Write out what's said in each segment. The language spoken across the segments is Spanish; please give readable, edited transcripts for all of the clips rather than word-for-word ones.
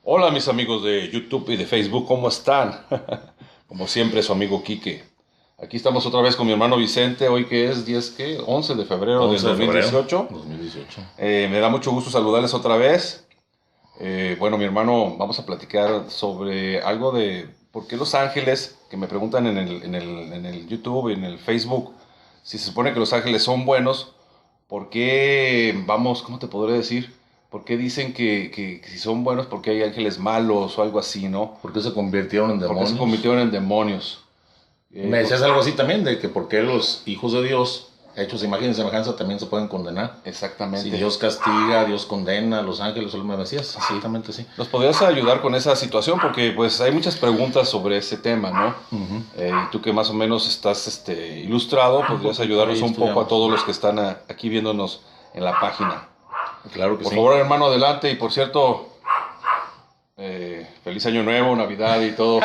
Hola mis amigos de YouTube y de Facebook, ¿cómo están? Como siempre, su amigo Quique. Aquí estamos otra vez con mi hermano Vicente, hoy que es 10, ¿qué? 11 de febrero del 11 de febrero 2018. 2018. Me da mucho gusto saludarles otra vez. Bueno, mi hermano, vamos a platicar sobre algo de por qué los ángeles, que me preguntan en el YouTube y en el Facebook, si se supone que los ángeles son buenos, ¿por qué, vamos, cómo te podré decir? ¿Por qué dicen que si son buenos, porque hay ángeles malos o algo así, ¿no? ¿Por qué se convirtieron en ¿Por qué demonios? se convirtieron en demonios? Me decías algo así también, de que por qué los hijos de Dios, hechos a imagen y semejanza, también se pueden condenar. Exactamente. Si Dios castiga, Dios condena a los ángeles, solo me decías. Exactamente, sí. ¿Nos podrías ayudar con esa situación? Porque pues hay muchas preguntas sobre ese tema, ¿no? Y tú que más o menos estás ilustrado, podrías ayudarnos un poco a todos los que están aquí viéndonos en la página. Claro que Por sí. favor, hermano, adelante. Y por cierto, feliz año nuevo, Navidad y todo.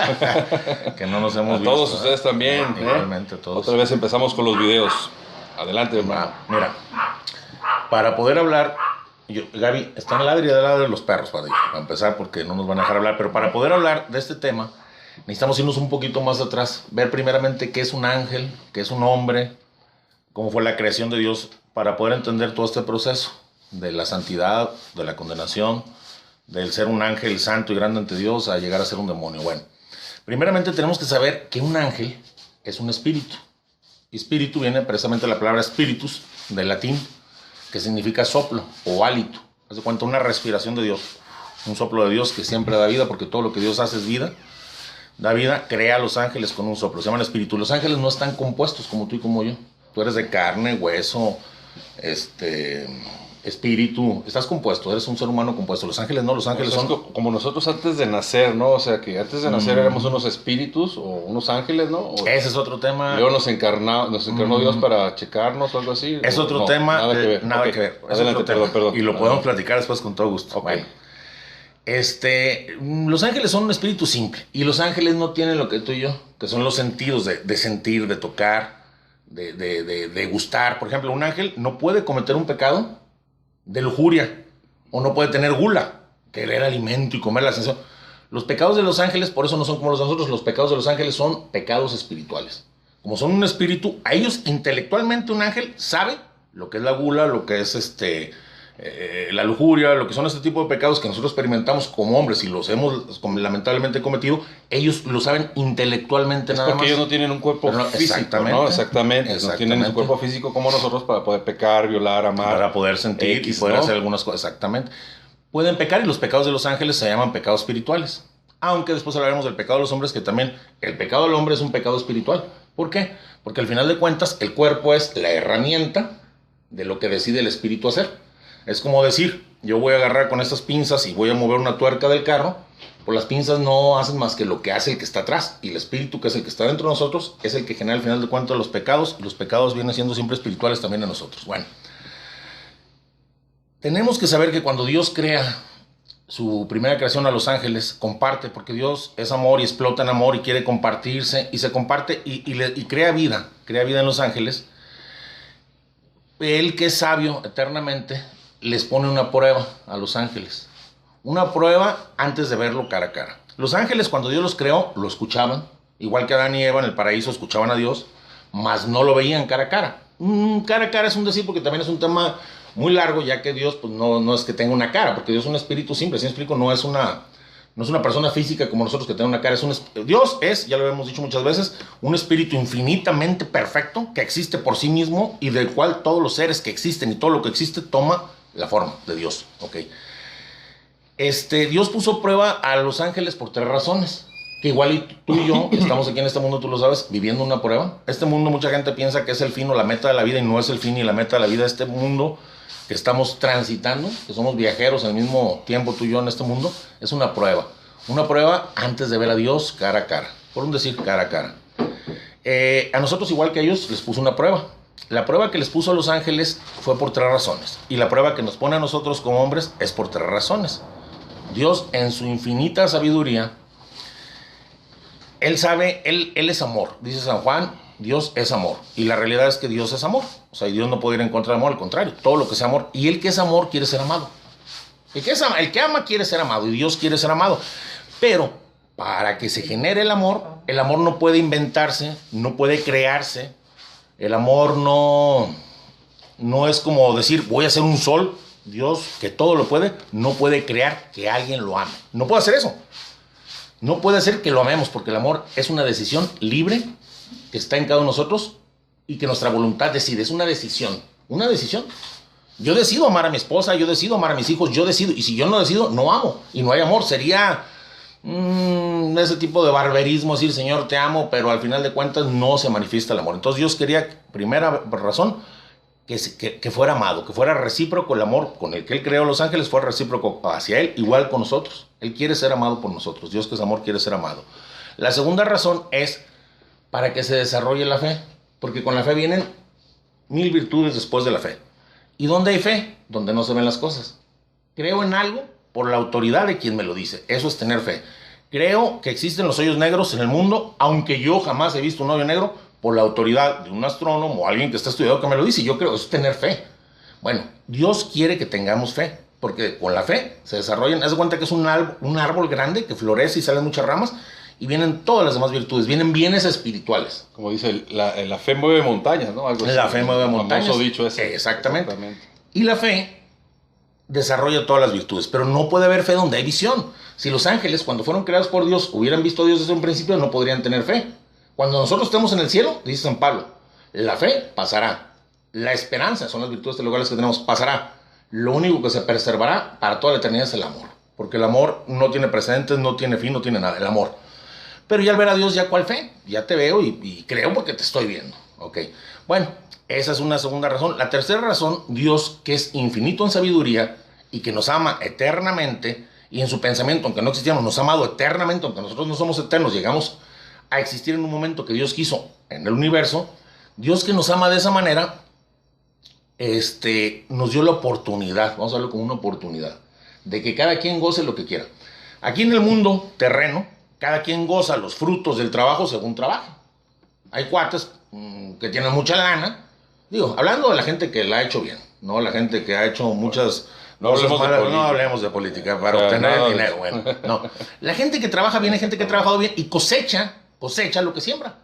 Que no nos hemos A visto. todos ustedes también. Igualmente, todos. Otra vez empezamos con los videos. Adelante, hermano. Mira, para poder hablar, Gaby, están ladri de los perros, para empezar, porque no nos van a dejar hablar, pero para poder hablar de este tema, necesitamos irnos un poquito más atrás, ver primeramente qué es un ángel, qué es un hombre, cómo fue la creación de Dios, para poder entender todo este proceso de la santidad, de la condenación, del ser un ángel santo y grande ante Dios a llegar a ser un demonio. Bueno, primeramente tenemos que saber que un ángel es un espíritu. Espíritu viene precisamente de la palabra spiritus, del latín, que significa soplo o hálito. Haz de cuenta, una respiración de Dios, un soplo de Dios que siempre da vida, porque todo lo que Dios hace es vida. Da vida, crea a los ángeles con un soplo, se llaman espíritu. Los ángeles no están compuestos como tú y como yo. Tú eres de carne, hueso, espíritu, estás compuesto, eres un ser humano compuesto. Los ángeles no, los ángeles son como nosotros antes de nacer, ¿no? O sea, que antes de nacer éramos unos espíritus o unos ángeles, ¿no? Ese es otro tema. Luego nos encarnó Dios para checarnos o algo así. Es otro tema. Nada que ver. Nada que ver. Adelante, perdón. Y lo podemos platicar después con todo gusto. Okay. Bueno, los ángeles son un espíritu simple. Y los ángeles no tienen lo que tú y yo, que son los sentidos de sentir, de tocar, de gustar. Por ejemplo, un ángel no puede cometer un pecado de lujuria, o no puede tener gula, querer alimento y comer la sensación. Los pecados de los ángeles, por eso no son como los de nosotros. Los pecados de los ángeles son pecados espirituales. Como son un espíritu, a ellos intelectualmente un ángel sabe lo que es la gula, lo que es la lujuria, lo que son este tipo de pecados que nosotros experimentamos como hombres y los hemos lamentablemente cometido. Ellos lo saben intelectualmente nada más. Porque ellos no tienen un cuerpo físico, ¿no? Exactamente. No tienen un cuerpo físico como nosotros para poder pecar, violar, amar. Para poder sentir y poder hacer algunas cosas. Exactamente. Pueden pecar y los pecados de los ángeles se llaman pecados espirituales. Aunque después hablaremos del pecado de los hombres, que también el pecado del hombre es un pecado espiritual. ¿Por qué? Porque al final de cuentas el cuerpo es la herramienta de lo que decide el espíritu hacer. Es como decir, yo voy a agarrar con estas pinzas y voy a mover una tuerca del carro, pues las pinzas no hacen más que lo que hace el que está atrás. Y el espíritu, que es el que está dentro de nosotros, es el que genera al final de cuentas los pecados. Y los pecados vienen siendo siempre espirituales también en nosotros. Bueno, tenemos que saber que cuando Dios crea su primera creación a los ángeles, comparte, porque Dios es amor y explota en amor y quiere compartirse, y se comparte y crea vida en los ángeles. Él, que es sabio eternamente, les pone una prueba a los ángeles. Una prueba antes de verlo cara a cara. Los ángeles, cuando Dios los creó, lo escuchaban. Igual que Adán y Eva en el paraíso escuchaban a Dios, mas no lo veían cara a cara. Cara a cara es un decir, porque también es un tema muy largo, ya que Dios pues, no es que tenga una cara, porque Dios es un espíritu simple. ¿Sí me explico? No es una persona física como nosotros que tenga una cara. Dios es, ya lo hemos dicho muchas veces, un espíritu infinitamente perfecto que existe por sí mismo y del cual todos los seres que existen y todo lo que existe toma la forma de Dios. Okay. Dios puso prueba a los ángeles por 3 razones. Que igual y tú y yo estamos aquí en este mundo, tú lo sabes, viviendo una prueba. Este mundo mucha gente piensa que es el fin o la meta de la vida, y no es el fin ni la meta de la vida. Este mundo que estamos transitando, que somos viajeros al mismo tiempo tú y yo en este mundo, es una prueba. Una prueba antes de ver a Dios cara a cara. Por un decir, cara a cara. A nosotros, igual que a ellos, les puso una prueba. La prueba que les puso a los ángeles fue por 3 razones. Y la prueba que nos pone a nosotros como hombres es por 3 razones. Dios, en su infinita sabiduría, Él sabe, Él es amor. Dice San Juan, Dios es amor. Y la realidad es que Dios es amor. O sea, Dios no puede ir en contra del amor, al contrario. Todo lo que sea amor. Y Él, que es amor, quiere ser amado. El que ama quiere ser amado y Dios quiere ser amado. Pero para que se genere el amor no puede inventarse, no puede crearse. El amor no es como decir, voy a hacer un sol. Dios, que todo lo puede, no puede crear que alguien lo ame. No puede hacer eso. No puede hacer que lo amemos, porque el amor es una decisión libre que está en cada uno de nosotros y que nuestra voluntad decide. Es una decisión. Una decisión. Yo decido amar a mi esposa, yo decido amar a mis hijos, yo decido. Y si yo no decido, no amo. Y no hay amor. Sería ese tipo de barberismo, decir, Señor, te amo, pero al final de cuentas no se manifiesta el amor. Entonces Dios quería, primera razón, que fuera amado, que fuera recíproco el amor con el que Él creó a los ángeles, fuera recíproco hacia Él, igual con nosotros. Él quiere ser amado por nosotros. Dios, que es amor, quiere ser amado. La segunda razón es para que se desarrolle la fe, porque con la fe vienen 1000 virtudes después de la fe. ¿Y dónde hay fe? Donde no se ven las cosas. Creo en algo por la autoridad de quien me lo dice. Eso es tener fe. Creo que existen los hoyos negros en el mundo, aunque yo jamás he visto un hoyo negro, por la autoridad de un astrónomo o alguien que está estudiado que me lo dice. Yo creo, eso es tener fe. Bueno, Dios quiere que tengamos fe, porque con la fe se desarrollan. Haz de cuenta que es un árbol grande que florece y salen muchas ramas, y vienen todas las demás virtudes, vienen bienes espirituales. Como dice, la fe mueve montañas, ¿no? Algo así, la fe mueve montañas. Famoso dicho ese. Exactamente. Y la fe desarrolla todas las virtudes, pero no puede haber fe donde hay visión. Si los ángeles, cuando fueron creados por Dios, hubieran visto a Dios desde un principio, no podrían tener fe. Cuando nosotros estemos en el cielo, dice San Pablo, la fe pasará. La esperanza, son las virtudes teologales que tenemos, pasará. Lo único que se preservará para toda la eternidad es el amor. Porque el amor no tiene precedentes, no tiene fin, no tiene nada. El amor. Pero ya al ver a Dios, ¿ya cuál fe? Ya te veo y creo porque te estoy viendo. Ok. Bueno, esa es una segunda razón. La tercera razón, Dios, que es infinito en sabiduría y que nos ama eternamente, y en su pensamiento, aunque no existíamos, nos ha amado eternamente, aunque nosotros no somos eternos, llegamos a existir en un momento que Dios quiso en el universo. Dios, que nos ama de esa manera, nos dio la oportunidad, vamos a verlo como una oportunidad, de que cada quien goce lo que quiera. Aquí en el mundo terreno, cada quien goza los frutos del trabajo según trabaja. Hay cuates que tienen mucha lana, digo, hablando de la gente que la ha hecho bien, no la gente que ha hecho muchas cosas malas. No hablemos de política para obtener dinero. Bueno, no. La gente que trabaja bien, hay gente que ha trabajado bien y cosecha lo que siembra.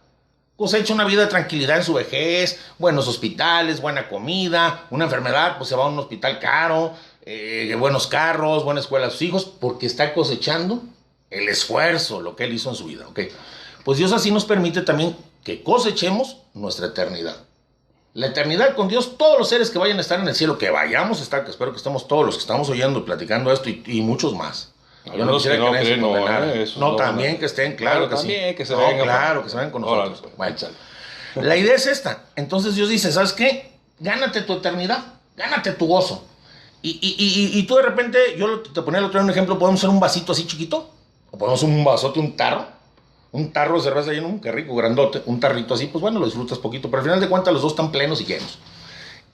Cosecha una vida de tranquilidad en su vejez, buenos hospitales, buena comida, una enfermedad, pues se va a un hospital caro, buenos carros, buena escuela a sus hijos, porque está cosechando el esfuerzo, lo que él hizo en su vida. ¿Okay? Pues Dios así nos permite también que cosechemos nuestra eternidad. La eternidad con Dios, todos los seres que vayan a estar en el cielo, que vayamos a estar, que espero que estemos todos los que estamos oyendo y platicando esto y muchos más. Yo no quisiera que nadie se condenara. No, también que estén, claro que también, sí. Que se vengan, claro, que se vengan con nosotros. Bueno, la idea es esta. Entonces Dios dice, ¿sabes qué? Gánate tu eternidad, gánate tu gozo. Y tú de repente, yo te ponía el otro día un ejemplo, podemos hacer un vasito así chiquito, o podemos hacer un vasote, un tarro de cerveza lleno, qué rico, grandote, un tarrito así, pues bueno, lo disfrutas poquito, pero al final de cuentas los dos están plenos y llenos.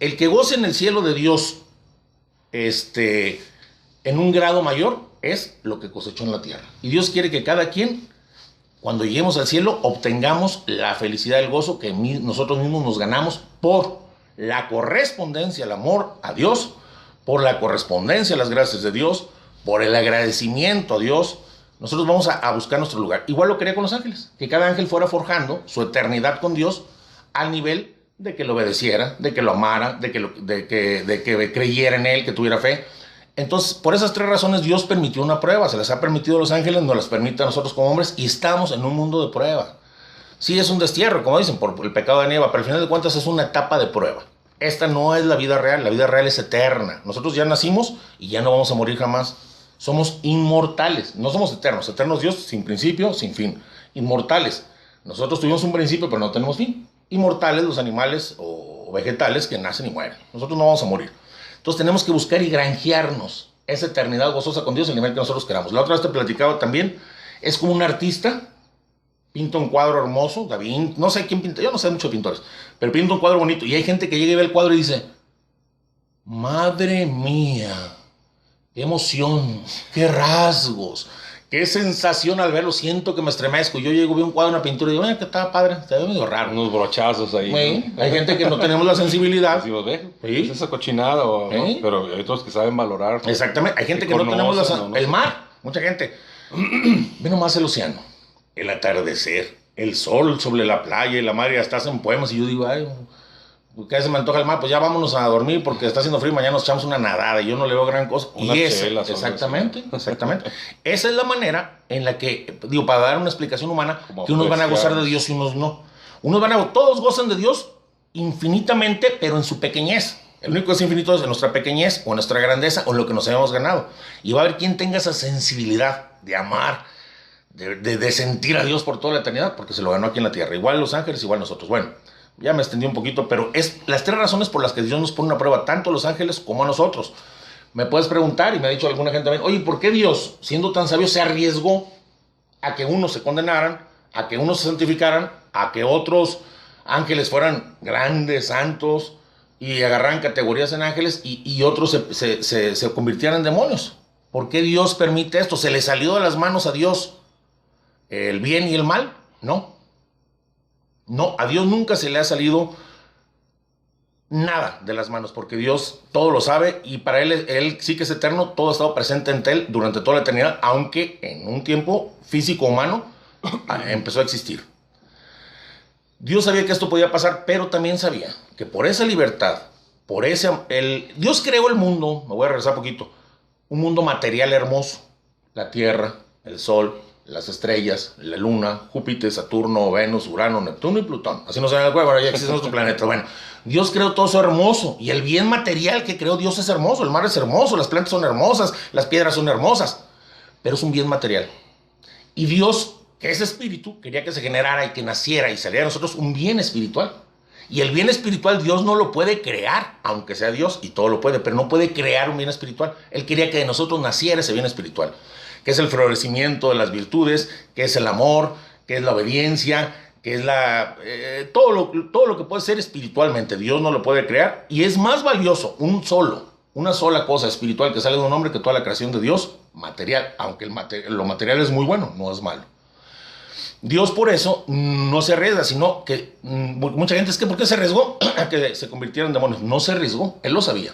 El que goce en el cielo de Dios, en un grado mayor, es lo que cosechó en la tierra. Y Dios quiere que cada quien, cuando lleguemos al cielo, obtengamos la felicidad, el gozo que nosotros mismos nos ganamos por la correspondencia, el amor a Dios, por la correspondencia a las gracias de Dios, por el agradecimiento a Dios. Nosotros vamos a buscar nuestro lugar. Igual lo quería con los ángeles, que cada ángel fuera forjando su eternidad con Dios al nivel de que lo obedeciera, de que lo amara, de que creyera en él, que tuviera fe. Entonces, por esas tres razones, Dios permitió una prueba. Se les ha permitido a los ángeles, nos las permite a nosotros como hombres, y estamos en un mundo de prueba. Sí, es un destierro, como dicen, por el pecado de Eva, pero al final de cuentas es una etapa de prueba. Esta no es la vida real es eterna. Nosotros ya nacimos y ya no vamos a morir jamás. Somos inmortales, no somos eternos. Eternos Dios, sin principio, sin fin. Inmortales. Nosotros tuvimos un principio, pero no tenemos fin. Inmortales los animales o vegetales que nacen y mueren. Nosotros no vamos a morir. Entonces tenemos que buscar y granjearnos esa eternidad gozosa con Dios al nivel que nosotros queramos. La otra vez te platicaba también, es como un artista, pinta un cuadro hermoso, David, no sé quién pinta, yo no sé mucho de pintores, pero pinta un cuadro bonito y hay gente que llega y ve el cuadro y dice, madre mía, qué emoción, qué rasgos, qué sensación al verlo, siento que me estremezco. Yo llego, veo un cuadro, una pintura y digo, que estaba padre, está medio raro. Unos brochazos ahí. Sí, hay gente que no tenemos la sensibilidad. Decimos, ve, Sí. es esa cochinada, o, ¿no? Sí. Pero hay otros que saben valorar. Exactamente, hay gente que que no tenemos la conocen, o no el sé. mar, mucha gente. Ve nomás el océano, el atardecer, el sol sobre la playa y la mar, y hasta hacen poemas. Y yo digo, ay, ¿qué se me antoja el mar? Pues ya vámonos a dormir porque está haciendo frío y mañana nos echamos una nadada. Y yo no le veo gran cosa. Unas Y esa, chelas, o algo exactamente, exactamente. Esa es la manera en la que, digo, para dar una explicación humana, Como que unos van a gozar de apreciar. Dios y unos no. Todos gozan de Dios infinitamente, pero en su pequeñez. El único que es infinito es en nuestra pequeñez o en nuestra grandeza o en lo que nos hayamos ganado. Y va a haber quien tenga esa sensibilidad de amar, de sentir a Dios por toda la eternidad, porque se lo ganó aquí en la tierra. Igual los ángeles, igual nosotros. Bueno, ya me extendí un poquito, pero es las 3 razones por las que Dios nos pone una prueba, tanto a los ángeles como a nosotros. Me puedes preguntar, y me ha dicho alguna gente también, oye, ¿por qué Dios, siendo tan sabio, se arriesgó a que unos se condenaran, a que unos se santificaran, a que otros ángeles fueran grandes, santos, y agarraran categorías en ángeles, y otros se convirtieran en demonios? ¿Por qué Dios permite esto? ¿Se le salió de las manos a Dios el bien y el mal? No. No, a Dios nunca se le ha salido nada de las manos, porque Dios todo lo sabe, y para él sí que es eterno, todo ha estado presente en él durante toda la eternidad, aunque en un tiempo físico humano empezó a existir. Dios sabía que esto podía pasar, pero también sabía que por esa libertad, Dios creó el mundo, me voy a regresar poquito, un mundo material hermoso, la tierra, el sol, las estrellas, la luna, Júpiter, Saturno, Venus, Urano, Neptuno y Plutón. Así no se ven el juego, ahora ya existen otros planetas. Bueno, Dios creó todo eso hermoso, y el bien material que creó Dios es hermoso, el mar es hermoso, las plantas son hermosas, las piedras son hermosas, pero es un bien material. Y Dios, que es espíritu, quería que se generara y que naciera y saliera a nosotros un bien espiritual. Y el bien espiritual Dios no lo puede crear, aunque sea Dios, y todo lo puede, pero no puede crear un bien espiritual. Él quería que de nosotros naciera ese bien espiritual, que es el florecimiento de las virtudes, que es el amor, que es la obediencia, que es todo lo que puede ser espiritualmente. Dios no lo puede crear, y es más valioso una sola cosa espiritual que sale de un hombre que toda la creación de Dios material, aunque lo material es muy bueno, no es malo. Dios por eso no se arriesga, sino que mucha gente es que ¿por qué se arriesgó a que se convirtieran en demonios? No se arriesgó, él lo sabía.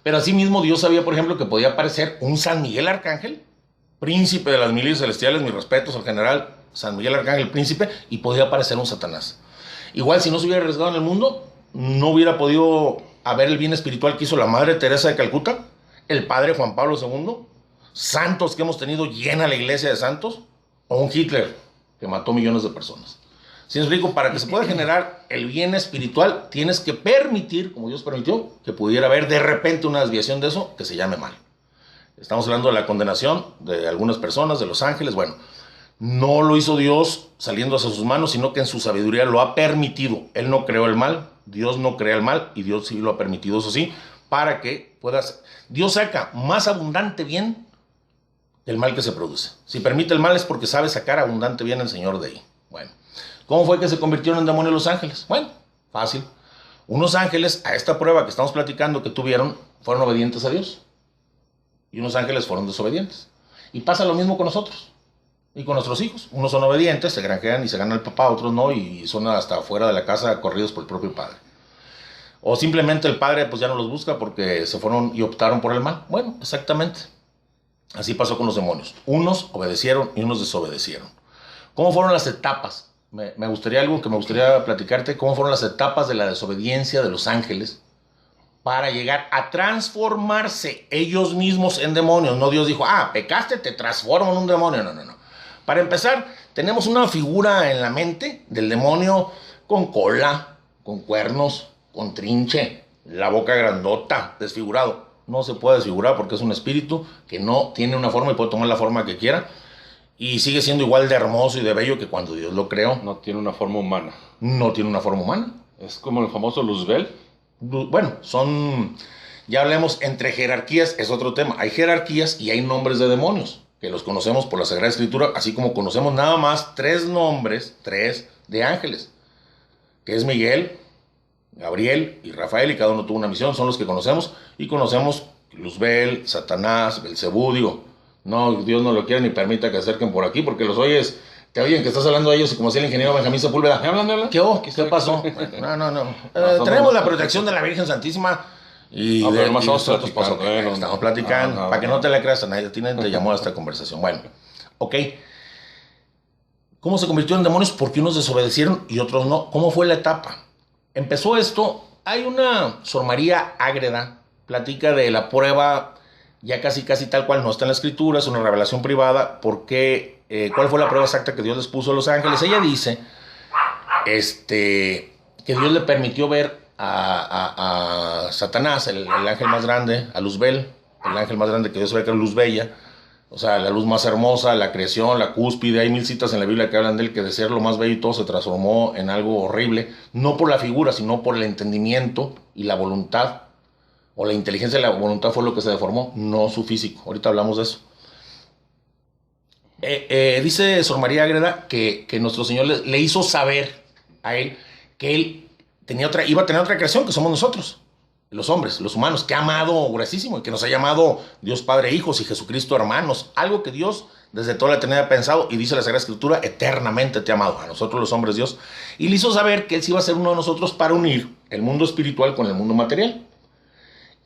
Pero asimismo Dios sabía, por ejemplo, que podía aparecer un San Miguel Arcángel, príncipe de las milicias celestiales, mis respetos al general San Miguel Arcángel, príncipe, y podía aparecer un Satanás. Igual, si no se hubiera arriesgado en el mundo, no hubiera podido haber el bien espiritual que hizo la Madre Teresa de Calcuta, el Padre Juan Pablo II, santos que hemos tenido llena la iglesia de santos, o un Hitler que mató millones de personas. Si es rico, para que se pueda generar el bien espiritual, tienes que permitir, como Dios permitió, que pudiera haber de repente una desviación de eso que se llame mal. Estamos hablando de la condenación de algunas personas, de los ángeles. Bueno, no lo hizo Dios saliendo hacia sus manos, sino que en su sabiduría lo ha permitido. Él no creó el mal, Dios no crea el mal, y Dios sí lo ha permitido, eso sí, para que puedas... Dios saca más abundante bien el mal que se produce. Si permite el mal es porque sabe sacar abundante bien el Señor de ahí. Bueno, ¿cómo fue que se convirtieron en demonios los ángeles? Bueno, fácil. Unos ángeles, a esta prueba que estamos platicando que tuvieron, fueron obedientes a Dios. Y unos ángeles fueron desobedientes. Y pasa lo mismo con nosotros y con nuestros hijos. Unos son obedientes, se granjean y se ganan el papá, otros no, y son hasta afuera de la casa corridos por el propio padre. O simplemente el padre pues ya no los busca porque se fueron y optaron por el mal. Bueno, exactamente. Así pasó con los demonios. Unos obedecieron y unos desobedecieron. ¿Cómo fueron las etapas? Me gustaría platicarte. ¿Cómo fueron las etapas de la desobediencia de los ángeles para llegar a transformarse ellos mismos en demonios? No, Dios dijo, pecaste, te transformo en un demonio. No. Para empezar, tenemos una figura en la mente del demonio con cola, con cuernos, con trinche, la boca grandota, desfigurado. No se puede desfigurar porque es un espíritu que no tiene una forma y puede tomar la forma que quiera. Y sigue siendo igual de hermoso y de bello que cuando Dios lo creó. No tiene una forma humana. No tiene una forma humana. Es como el famoso Luzbel. Bueno, ya hablemos entre jerarquías, es otro tema. Hay jerarquías y hay nombres de demonios, que los conocemos por la Sagrada Escritura, así como conocemos nada más 3 nombres, 3 de ángeles, que es Miguel, Gabriel y Rafael, y cada uno tuvo una misión, son los que conocemos, y conocemos Luzbel, Satanás, Belcebú, No, Dios no lo quiere ni permita que se acerquen por aquí, porque los oyes, te oyen que estás hablando de ellos y como si el ingeniero Benjamín Sepúlveda. ¿Me hablan? ¿Qué pasó? No. Tenemos la protección de la Virgen Santísima y no, de pero más nosotros, platicando, pues, okay, estamos platicando, para que no te la creas a nadie, te llamó a esta conversación. Bueno, ok. ¿Cómo se convirtieron en demonios? Porque unos desobedecieron y otros no. ¿Cómo fue la etapa? Empezó esto, hay una Sor María Ágreda, platica de la prueba, ya casi tal cual, no está en la escritura, es una revelación privada, porque, ¿cuál fue la prueba exacta que Dios les puso a los ángeles? Ella dice, que Dios le permitió ver a Satanás, el ángel más grande, a Luzbel, el ángel más grande que Dios ve, que era Luz Bella, o sea, la luz más hermosa, la creación, la cúspide. Hay 1000 citas en la Biblia que hablan de él, que de ser lo más bello y todo se transformó en algo horrible, no por la figura, sino por el entendimiento y la voluntad, o la inteligencia y la voluntad fue lo que se deformó, no su físico. Ahorita hablamos de eso. Dice Sor María Ágreda que nuestro Señor le hizo saber a él que él iba a tener otra creación, que somos nosotros, los hombres, los humanos, que ha amado gruesísimo y que nos ha llamado Dios Padre, hijos y Jesucristo hermanos. Algo que Dios desde toda la eternidad ha pensado, y dice la Sagrada Escritura, eternamente te ha amado, a nosotros los hombres Dios. Y le hizo saber que Él sí iba a ser uno de nosotros para unir el mundo espiritual con el mundo material.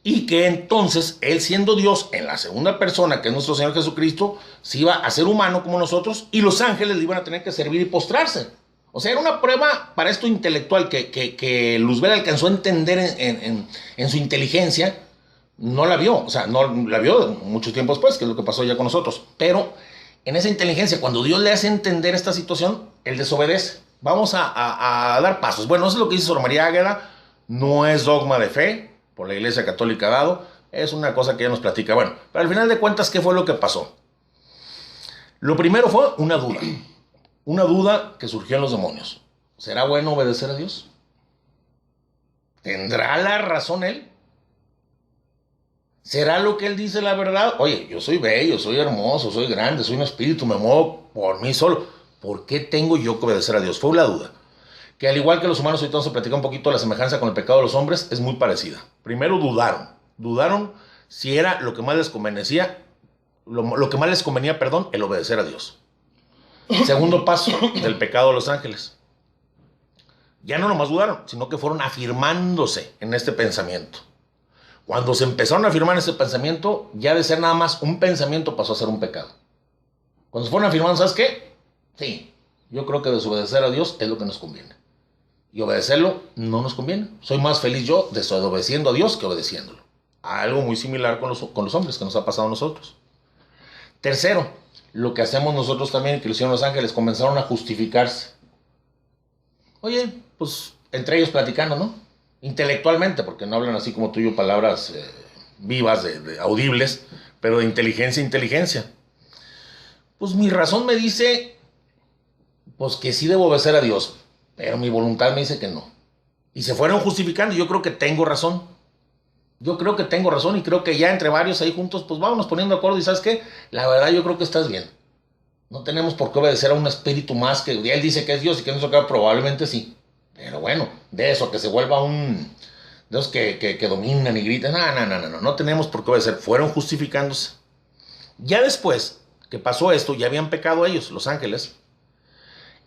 Y que entonces Él, siendo Dios en la segunda persona, que es nuestro Señor Jesucristo, se iba a ser humano como nosotros, y los ángeles le iban a tener que servir y postrarse. O sea, era una prueba para esto intelectual que Luzbel alcanzó a entender en su inteligencia. No la vio, o sea, no la vio mucho tiempo después, que es lo que pasó ya con nosotros. Pero en esa inteligencia, cuando Dios le hace entender esta situación, él desobedece. Vamos a dar pasos. Bueno, eso es lo que dice Sor María Águeda. No es dogma de fe, por la Iglesia Católica dado. Es una cosa que ella nos platica. Bueno, pero al final de cuentas, ¿qué fue lo que pasó? Lo primero fue una duda. Una duda que surgió en los demonios. ¿Será bueno obedecer a Dios? ¿Tendrá la razón él? ¿Será lo que él dice la verdad? Oye, yo soy bello, soy hermoso, soy grande, soy un espíritu, me muevo por mí solo. ¿Por qué tengo yo que obedecer a Dios? Fue la duda. Que al igual que los humanos, ahorita vamos a platicar un poquito la semejanza con el pecado de los hombres, es muy parecida. Primero dudaron. Dudaron si era lo que más les convenía, lo que más les convenía, el obedecer a Dios. Segundo paso del pecado de los ángeles. Ya no nomás dudaron, sino que fueron afirmándose en este pensamiento. Cuando se empezaron a afirmar en ese pensamiento, ya de ser nada más un pensamiento pasó a ser un pecado. Cuando se fueron afirmando, ¿sabes qué? Sí, yo creo que desobedecer a Dios es lo que nos conviene. Y obedecerlo no nos conviene. Soy más feliz yo desobedeciendo a Dios que obedeciéndolo. Algo muy similar con los hombres que nos ha pasado a nosotros. Tercero, lo que hacemos nosotros también, que lo hicieron los ángeles, comenzaron a justificarse. Oye, pues entre ellos platicando, ¿no? Intelectualmente, porque no hablan así como tú y yo palabras vivas, audibles, pero de inteligencia. Pues mi razón me dice, pues que sí debo obedecer a Dios, pero mi voluntad me dice que no. Y se fueron justificando, y yo creo que tengo razón. Yo creo que tengo razón y creo que ya entre varios ahí juntos, pues vámonos poniendo de acuerdo y ¿sabes qué? La verdad yo creo que estás bien. No tenemos por qué obedecer a un espíritu más que él dice que es Dios y que no se queda, probablemente sí. Pero bueno, de eso, que se vuelva un Dios que dominan y gritan, no tenemos por qué obedecer. Fueron justificándose. Ya después que pasó esto, ya habían pecado ellos, los ángeles,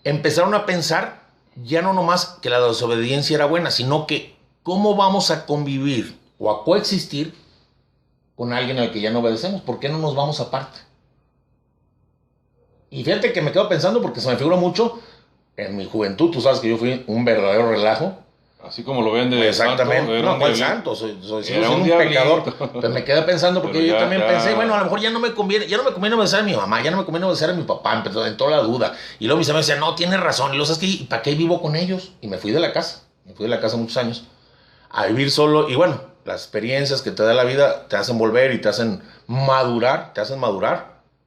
empezaron a pensar ya no nomás que la desobediencia era buena, sino que cómo vamos a convivir o a coexistir con alguien al que ya no obedecemos. ¿Por qué no nos vamos aparte? Y fíjate que me quedo pensando porque se me figura mucho en mi juventud. Tú sabes que yo fui un verdadero relajo. Así como lo ven de exactamente. Santo, no, ¿cuál santo? Soy un diablito. Pecador. Pues me quedé pensando porque yo también pensé, bueno, a lo mejor ya no me conviene obedecer a mi mamá, ya no me conviene obedecer a mi papá, en toda la duda. Y luego mis amigos decían, no, tienes razón. Y luego, ¿sabes qué? ¿Para qué vivo con ellos? Y me fui de la casa. Muchos años a vivir solo. Y bueno, las experiencias que te da la vida te hacen volver y te hacen madurar.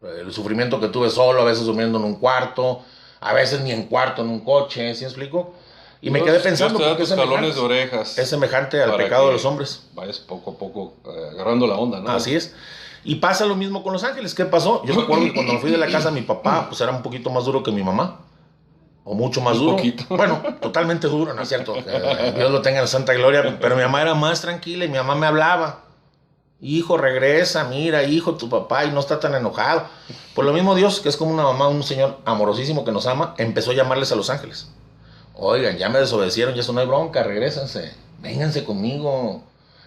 El sufrimiento que tuve solo, a veces durmiendo en un cuarto, a veces ni en cuarto, en un coche, ¿sí me explico? Y me quedé pensando, porque es semejante al pecado de los hombres. Vayas poco a poco agarrando la onda, ¿no? Así es. Y pasa lo mismo con los ángeles. ¿Qué pasó? Yo recuerdo que cuando me fui de la casa, mi papá pues era un poquito más duro que mi mamá. O mucho más duro. Poquito. Bueno, totalmente duro, ¿no es cierto? Dios lo tenga en santa gloria. Pero mi mamá era más tranquila y mi mamá me hablaba. Hijo, regresa, mira, hijo, tu papá, y no está tan enojado. Por lo mismo Dios, que es como una mamá, un Señor amorosísimo que nos ama, empezó a llamarles a los ángeles. Oigan, ya me desobedecieron, ya eso no hay bronca, regrésense, vénganse conmigo.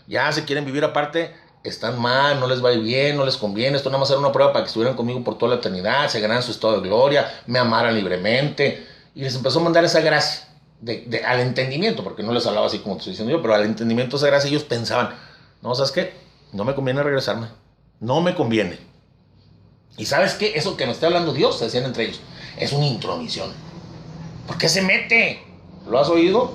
Ya se quieren vivir aparte, están mal, no les va a ir bien, no les conviene. Esto nada más era una prueba para que estuvieran conmigo por toda la eternidad, se ganaran su estado de gloria, me amaran libremente. Y les empezó a mandar esa gracia al entendimiento, porque no les hablaba así como te estoy diciendo yo, pero al entendimiento esa gracia ellos pensaban, no, ¿sabes qué? No me conviene regresarme, no me conviene. ¿Y sabes qué? Eso que nos está hablando Dios, se decían entre ellos, es una intromisión. ¿Por qué se mete? ¿Lo has oído?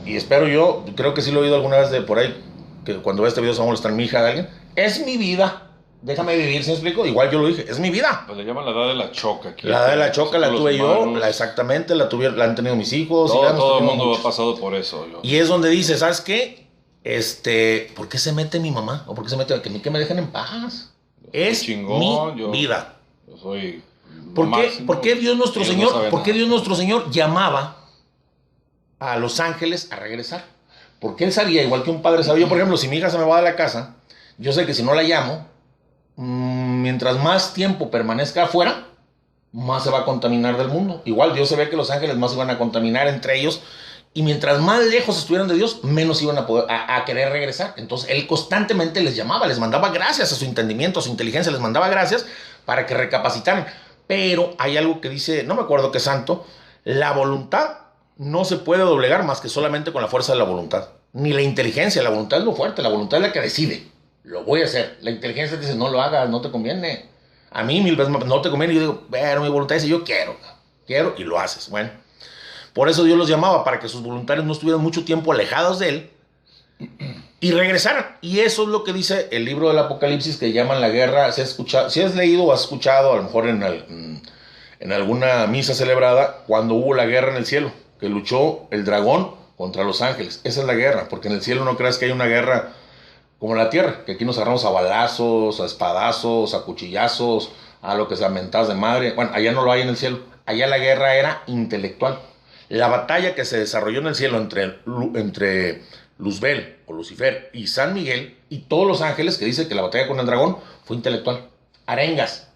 Y espero yo, creo que sí lo he oído alguna vez de por ahí, que cuando ve este video se va a molestar mi hija de alguien. Es mi vida. Déjame vivir, ¿sí me explico? Igual yo lo dije, es mi vida. Pues le llaman la edad de la choca. Aquí, la edad de la choca la tuve yo, exactamente, la han tenido mis hijos. Todo el mundo ha pasado por eso. Y es donde dice, ¿sabes qué? ¿Por qué se mete mi mamá? ¿O por qué se mete? Que me dejen en paz. Es chingón, mi vida. Yo soy... ¿Por qué Dios nuestro Señor, ¿por qué Dios nuestro Señor llamaba a los ángeles a regresar? Porque Él sabía, igual que un padre sabía. Yo, por ejemplo, si mi hija se me va de la casa, yo sé que si no la llamo, mientras más tiempo permanezca afuera, más se va a contaminar del mundo. Igual Dios se ve que los ángeles más se van a contaminar entre ellos, y mientras más lejos estuvieran de Dios, menos iban a poder a querer regresar. Entonces Él constantemente les llamaba, les mandaba gracias a su entendimiento, a su inteligencia, les mandaba gracias para que recapacitaran. Pero hay algo que dice, no me acuerdo qué santo, la voluntad no se puede doblegar más que solamente con la fuerza de la voluntad. Ni la inteligencia, la voluntad es lo fuerte, la voluntad es la que decide. Lo voy a hacer. La inteligencia dice, no lo hagas, no te conviene. A mí 1000 veces no te conviene. Y yo digo, pero mi voluntad dice, yo quiero y lo haces. Bueno, por eso Dios los llamaba, para que sus voluntarios no estuvieran mucho tiempo alejados de Él y regresaran. Y eso es lo que dice el libro del Apocalipsis, que llaman la guerra. Si has leído o has escuchado, a lo mejor en alguna misa celebrada, cuando hubo la guerra en el cielo, que luchó el dragón contra los ángeles. Esa es la guerra, porque en el cielo no creas que hay una guerra como en la tierra, que aquí nos agarramos a balazos, a espadazos, a cuchillazos, a lo que sea mentadas de madre. Bueno, allá no lo hay en el cielo. Allá la guerra era intelectual. La batalla que se desarrolló en el cielo entre Luzbel o Lucifer y San Miguel y todos los ángeles, que dice que la batalla con el dragón fue intelectual. Arengas.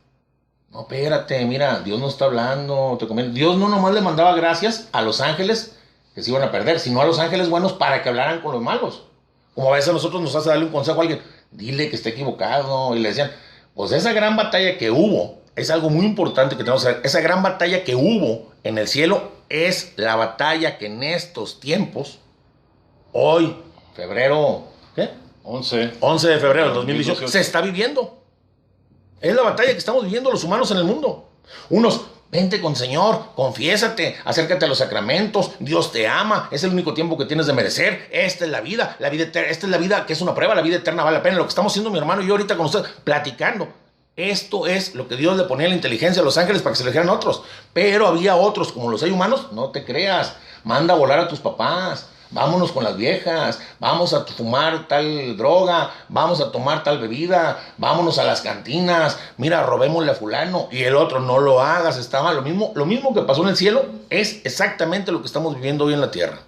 No, espérate, mira, Dios no está hablando, te conviene. Dios no nomás le mandaba gracias a los ángeles que se iban a perder, sino a los ángeles buenos para que hablaran con los malos. Como a veces a nosotros nos hace darle un consejo a alguien, dile que está equivocado, y le decían, pues esa gran batalla que hubo, es algo muy importante que tenemos que saber, esa gran batalla que hubo en el cielo es la batalla que en estos tiempos, hoy, febrero, ¿qué? 11 de febrero del 2018, se está viviendo. Es la batalla que estamos viviendo los humanos en el mundo. Unos, vente con Señor, confiésate, acércate a los sacramentos, Dios te ama, es el único tiempo que tienes de merecer, esta es la vida eterna, esta es la vida que es una prueba, la vida eterna vale la pena. Lo que estamos haciendo mi hermano y yo ahorita con ustedes, platicando. Esto es lo que Dios le ponía a la inteligencia a los ángeles para que se le dijeran otros. Pero había otros, como los hay humanos, no te creas, manda a volar a tus papás. Vámonos con las viejas, vamos a fumar tal droga, vamos a tomar tal bebida, vámonos a las cantinas, mira, robémosle a fulano, y el otro, no lo hagas, está mal. Lo mismo que pasó en el cielo es exactamente lo que estamos viviendo hoy en la tierra.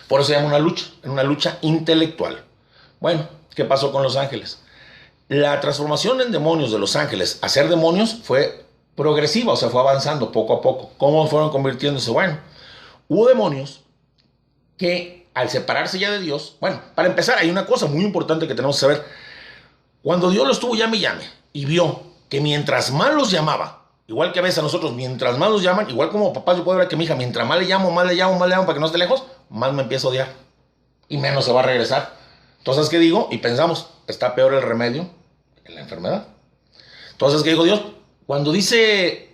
Por eso se llama una lucha intelectual. Bueno, ¿qué pasó con los ángeles? La transformación en demonios de los ángeles a ser demonios fue progresiva, o sea, fue avanzando poco a poco. ¿Cómo fueron convirtiéndose? Bueno, hubo demonios que al separarse ya de Dios, bueno, para empezar hay una cosa muy importante que tenemos que saber. Cuando Dios los tuvo llame y vio que mientras más los llamaba, igual que a veces a nosotros, mientras más los llaman, igual como papá, yo puedo ver que mi hija, mientras más le llamo para que no esté lejos, más me empiezo a odiar y menos se va a regresar. Entonces, ¿qué digo? Y pensamos, está peor el remedio que la enfermedad. Entonces, ¿qué digo Dios? Cuando dice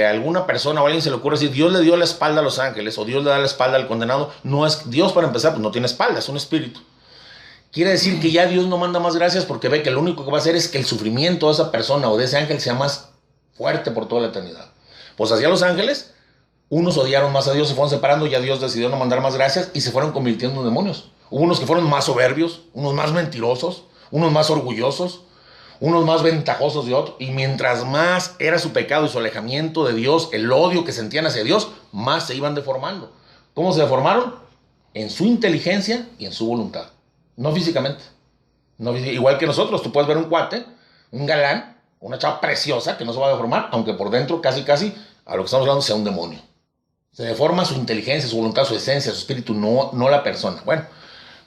alguna persona o alguien se le ocurre decir Dios le dio la espalda a los ángeles o Dios le da la espalda al condenado, no es Dios, para empezar, pues no tiene espalda, es un espíritu. Quiere decir que ya Dios no manda más gracias porque ve que lo único que va a hacer es que el sufrimiento de esa persona o de ese ángel sea más fuerte por toda la eternidad. Pues hacia los ángeles, unos odiaron más a Dios, se fueron separando, ya Dios decidió no mandar más gracias y se fueron convirtiendo en demonios. Hubo unos que fueron más soberbios, unos más mentirosos, unos más orgullosos, unos más ventajosos de otros, y mientras más era su pecado y su alejamiento de Dios, el odio que sentían hacia Dios, más se iban deformando. ¿Cómo se deformaron? En su inteligencia y en su voluntad, no físicamente. No, igual que nosotros, tú puedes ver un cuate, un galán, una chava preciosa que no se va a deformar, aunque por dentro casi, a lo que estamos hablando sea un demonio. Se deforma su inteligencia, su voluntad, su esencia, su espíritu, no la persona. Bueno,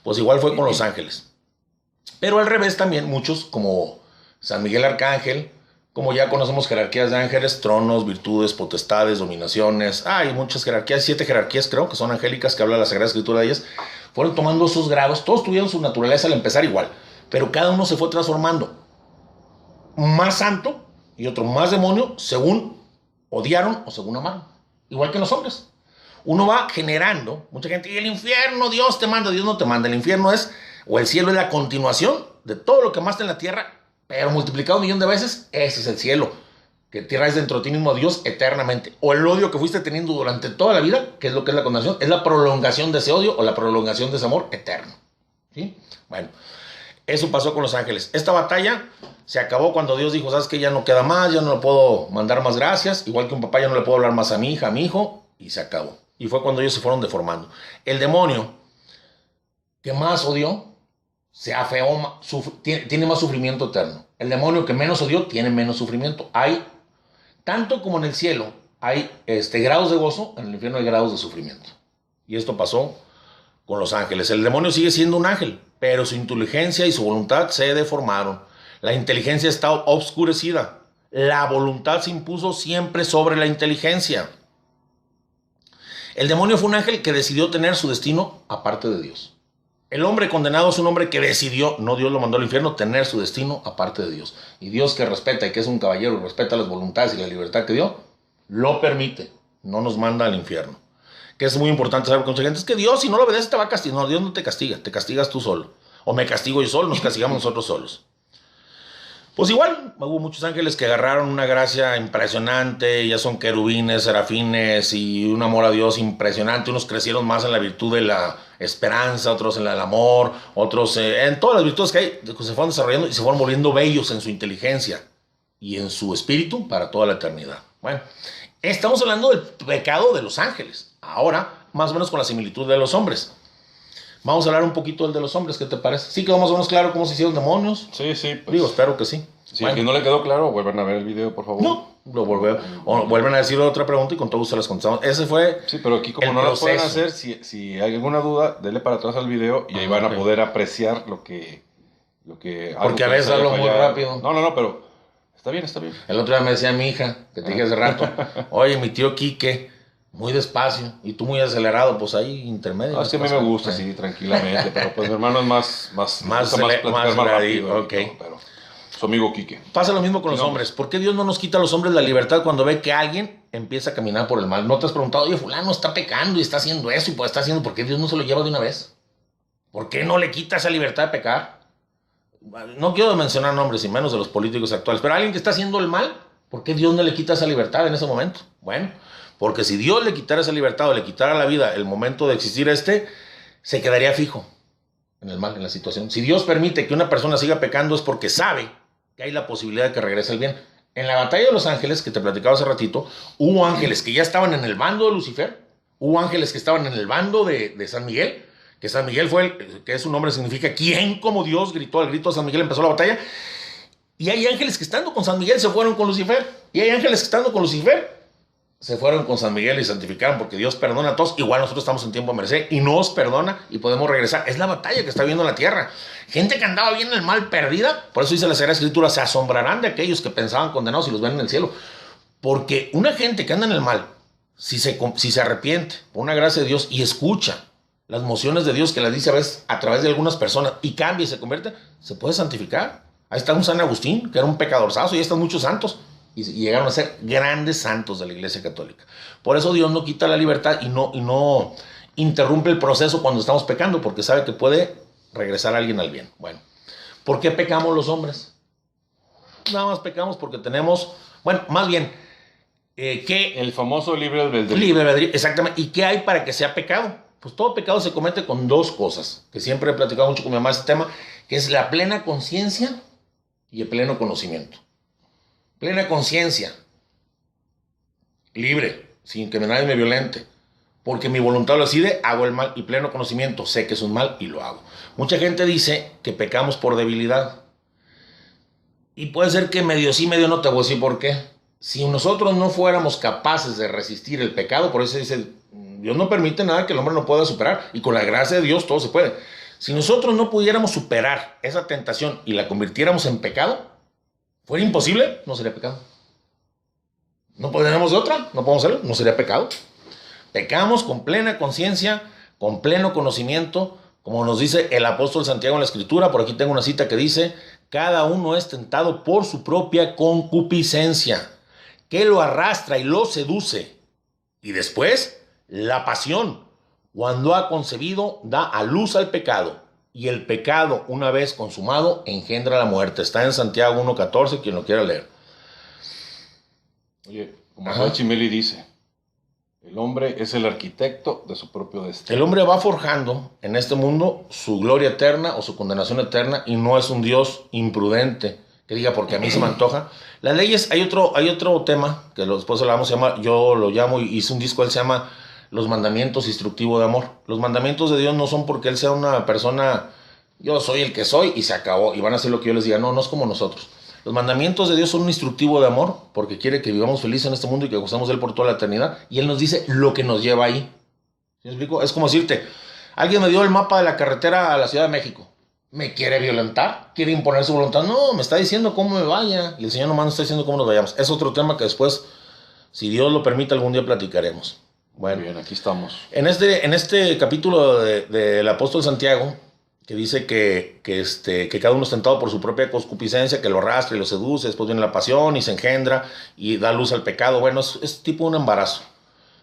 pues igual fue con los ángeles. Pero al revés también, muchos como San Miguel Arcángel, como ya conocemos jerarquías de ángeles, tronos, virtudes, potestades, dominaciones. Hay muchas jerarquías, 7 jerarquías creo, que son angélicas, que habla la Sagrada Escritura de ellas. Fueron tomando esos grados, todos tuvieron su naturaleza al empezar igual, pero cada uno se fue transformando. Más santo y otro más demonio, según odiaron o según amaron. Igual que los hombres. Uno va generando, mucha gente, y el infierno, Dios te manda, Dios no te manda. El infierno es, o el cielo es la continuación de todo lo que amaste en la tierra, pero multiplicado 1,000,000 de veces, ese es el cielo, que traes dentro de ti mismo a Dios eternamente. O el odio que fuiste teniendo durante toda la vida, que es lo que es la condenación, es la prolongación de ese odio o la prolongación de ese amor eterno. ¿Sí? Bueno, eso pasó con los ángeles. Esta batalla se acabó cuando Dios dijo, ¿sabes qué? Ya no queda más, ya no le puedo mandar más gracias. Igual que un papá ya no le puedo hablar más a mi hija, a mi hijo, y se acabó. Y fue cuando ellos se fueron deformando. El demonio que más odió se afeó, tiene más sufrimiento eterno. El demonio que menos odió tiene menos sufrimiento. Hay, tanto como en el cielo, hay grados de gozo, en el infierno hay grados de sufrimiento. Y esto pasó con los ángeles. El demonio sigue siendo un ángel, pero su inteligencia y su voluntad se deformaron. La inteligencia está obscurecida. La voluntad se impuso siempre sobre la inteligencia. El demonio fue un ángel que decidió tener su destino aparte de Dios. El hombre condenado es un hombre que decidió, no Dios lo mandó al infierno, tener su destino aparte de Dios. Y Dios, que respeta y que es un caballero y respeta las voluntades y la libertad que dio, lo permite, no nos manda al infierno. Que es muy importante saber con mucha gente, es que Dios, si no lo obedeces, te va a castigar. No, Dios no te castiga, te castigas tú solo. O me castigo yo solo, nos castigamos nosotros solos. Pues igual, hubo muchos ángeles que agarraron una gracia impresionante, ya son querubines, serafines y un amor a Dios impresionante. Unos crecieron más en la virtud de la esperanza, otros en el amor, otros en todas las virtudes que hay, que se fueron desarrollando y se fueron volviendo bellos en su inteligencia y en su espíritu para toda la eternidad. Bueno, estamos hablando del pecado de los ángeles, ahora más o menos con la similitud de los hombres. Vamos a hablar un poquito del de los hombres, ¿qué te parece? ¿Sí quedó más o menos claro cómo se hicieron demonios? Sí, sí. Pues, digo, espero que sí. Si bueno, no le quedó claro, vuelvan a ver el video, por favor. No, vuelven a decir otra pregunta y con todo gusto las contestamos. Ese fue. Sí, pero aquí como no lo pueden hacer, si hay alguna duda, denle para atrás al video y ahí van a poder apreciar lo que porque a veces hablo muy rápido. No, pero está bien. El otro día me decía mi hija, que te dije hace rato, oye, mi tío Quique, muy despacio, y tú muy acelerado, pues ahí intermedio. No, es que a mí me gusta así, tranquilamente, pero pues mi hermano es más rápido. Ok. Pero su amigo Quique. Pasa lo mismo con los hombres. ¿Por qué Dios no nos quita a los hombres la libertad cuando ve que alguien empieza a caminar por el mal? ¿No te has preguntado, oye, fulano está pecando y está haciendo eso y pues está haciendo, ¿por qué Dios no se lo lleva de una vez? ¿Por qué no le quita esa libertad de pecar? No quiero mencionar nombres y menos de los políticos actuales, pero a alguien que está haciendo el mal, ¿por qué Dios no le quita esa libertad en ese momento? Bueno, porque si Dios le quitara esa libertad o le quitara la vida el momento de existir se quedaría fijo en el mal, en la situación. Si Dios permite que una persona siga pecando es porque sabe que hay la posibilidad de que regrese el bien. En la batalla de los ángeles, que te platicaba hace ratito, hubo ángeles que ya estaban en el bando de Lucifer, hubo ángeles que estaban en el bando de San Miguel, que San Miguel fue, que su nombre significa ¿quién como Dios? Gritó al grito de San Miguel, empezó la batalla. Y hay ángeles que estando con San Miguel se fueron con Lucifer. Y hay ángeles que estando con Lucifer se fueron con San Miguel y santificaron, porque Dios perdona a todos. Igual nosotros estamos en tiempo de merecer y nos perdona y podemos regresar. Es la batalla que está viendo la tierra. Gente que andaba bien en el mal, perdida. Por eso dice la Sagrada Escritura, se asombrarán de aquellos que pensaban condenados y los ven en el cielo. Porque una gente que anda en el mal, si se arrepiente por una gracia de Dios y escucha las mociones de Dios que las dice a veces a través de algunas personas y cambia y se convierte, se puede santificar. Ahí está un San Agustín, que era un pecadorzazo, y ahí están muchos santos. Y llegaron a ser grandes santos de la Iglesia Católica. Por eso Dios no quita la libertad y no interrumpe el proceso cuando estamos pecando, porque sabe que puede regresar a alguien al bien. Bueno, ¿por qué pecamos los hombres? Nada más pecamos porque tenemos, bueno, más bien, el famoso libre albedrío. Libre albedrío, exactamente. ¿Y qué hay para que sea pecado? Pues todo pecado se comete con dos cosas, que siempre he platicado mucho con mi mamá este tema, que es la plena conciencia y el pleno conocimiento. Plena conciencia, libre, sin que nadie me violente. porque mi voluntad lo decide, hago el mal y pleno conocimiento, sé que es un mal y lo hago. Mucha gente dice que pecamos por debilidad. Y puede ser que medio sí, medio no, te voy a decir por qué. Si nosotros no fuéramos capaces de resistir el pecado, por eso dice, Dios no permite nada que el hombre no pueda superar, y con la gracia de Dios todo se puede. Si nosotros no pudiéramos superar esa tentación y la convirtiéramos en pecado, fuera imposible, no sería pecado. No podríamos de otra, no podemos hacerlo, no sería pecado. Pecamos con plena conciencia, con pleno conocimiento, como nos dice el apóstol Santiago en la Escritura. Por aquí tengo una cita que dice: cada uno es tentado por su propia concupiscencia, que lo arrastra y lo seduce. Y después, la pasión, cuando ha concebido, da a luz al pecado. Y el pecado, una vez consumado, engendra la muerte. Está en Santiago 1:14, quien lo quiera leer. Oye, como Chimeli dice, el hombre es el arquitecto de su propio destino. El hombre va forjando en este mundo su gloria eterna o su condenación eterna, y no es un Dios imprudente que diga porque a mí se me antoja. Las leyes, hay otro tema que después hablamos, yo lo llamo, y hice un disco, él se llama Los Mandamientos Instructivo de Amor. Los mandamientos de Dios no son porque él sea una persona, yo soy el que soy y se acabó, y van a hacer lo que yo les diga. No, no es como nosotros. Los mandamientos de Dios son un instructivo de amor, porque quiere que vivamos felices en este mundo y que gozamos de él por toda la eternidad. Y él nos dice lo que nos lleva ahí. ¿Sí me explico? Es como decirte, alguien me dio el mapa de la carretera a la Ciudad de México. ¿Me quiere violentar? ¿Quiere imponer su voluntad? No, me está diciendo cómo me vaya. Y el Señor nomás nos está diciendo cómo nos vayamos. Es otro tema que después, si Dios lo permite, algún día platicaremos. Bueno, bien, aquí estamos. En este capítulo del apóstol Santiago, que dice que cada uno es tentado por su propia concupiscencia, que lo arrastra y lo seduce, después viene la pasión y se engendra y da luz al pecado. Bueno, es tipo un embarazo.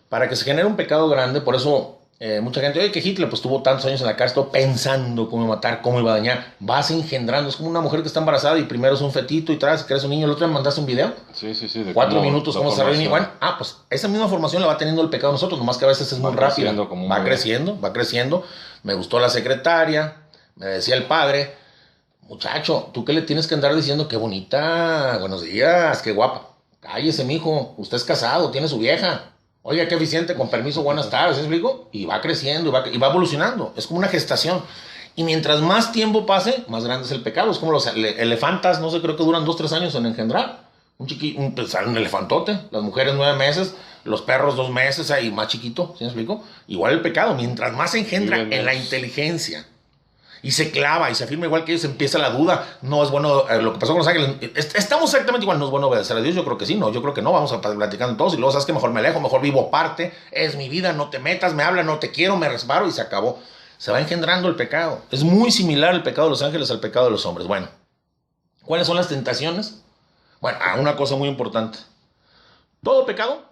Para que se genere un pecado grande, por eso mucha gente, oye, que Hitler pues tuvo tantos años en la cárcel pensando cómo iba a matar, cómo iba a dañar. Vas engendrando, es como una mujer que está embarazada y primero es un fetito y traes, crees un niño. El otro día mandaste un video. Sí. 4 minutos, cómo se reúne. Bueno, pues esa misma formación la va teniendo el pecado nosotros, nomás que a veces es muy rápida. Va creciendo. Me gustó la secretaria. Me decía el padre, muchacho, ¿tú qué le tienes que andar diciendo? Qué bonita, buenos días, qué guapa. Cállese, mijo, usted es casado, tiene su vieja. Oiga, qué eficiente, con permiso, buenas tardes, ¿sí explico? Y va creciendo, y va evolucionando. Es como una gestación. Y mientras más tiempo pase, más grande es el pecado. Es como los elefantas, no sé, creo que duran 2-3 años en engendrar. Un elefantote, las mujeres 9 meses, los perros 2 meses, y más chiquito, ¿sí me explico? Igual el pecado, mientras más se engendra en la inteligencia, y se clava y se afirma igual que ellos, empieza la duda. No es bueno, lo que pasó con los ángeles, estamos exactamente igual. No es bueno obedecer a Dios, yo creo que sí, no, yo creo que no. Vamos a platicando todos y luego sabes que mejor me alejo, mejor vivo aparte, es mi vida, no te metas, me habla, no te quiero, me resbaro y se acabó. Se va engendrando el pecado. Es muy similar el pecado de los ángeles al pecado de los hombres. Bueno, ¿cuáles son las tentaciones? Bueno, una cosa muy importante, todo pecado,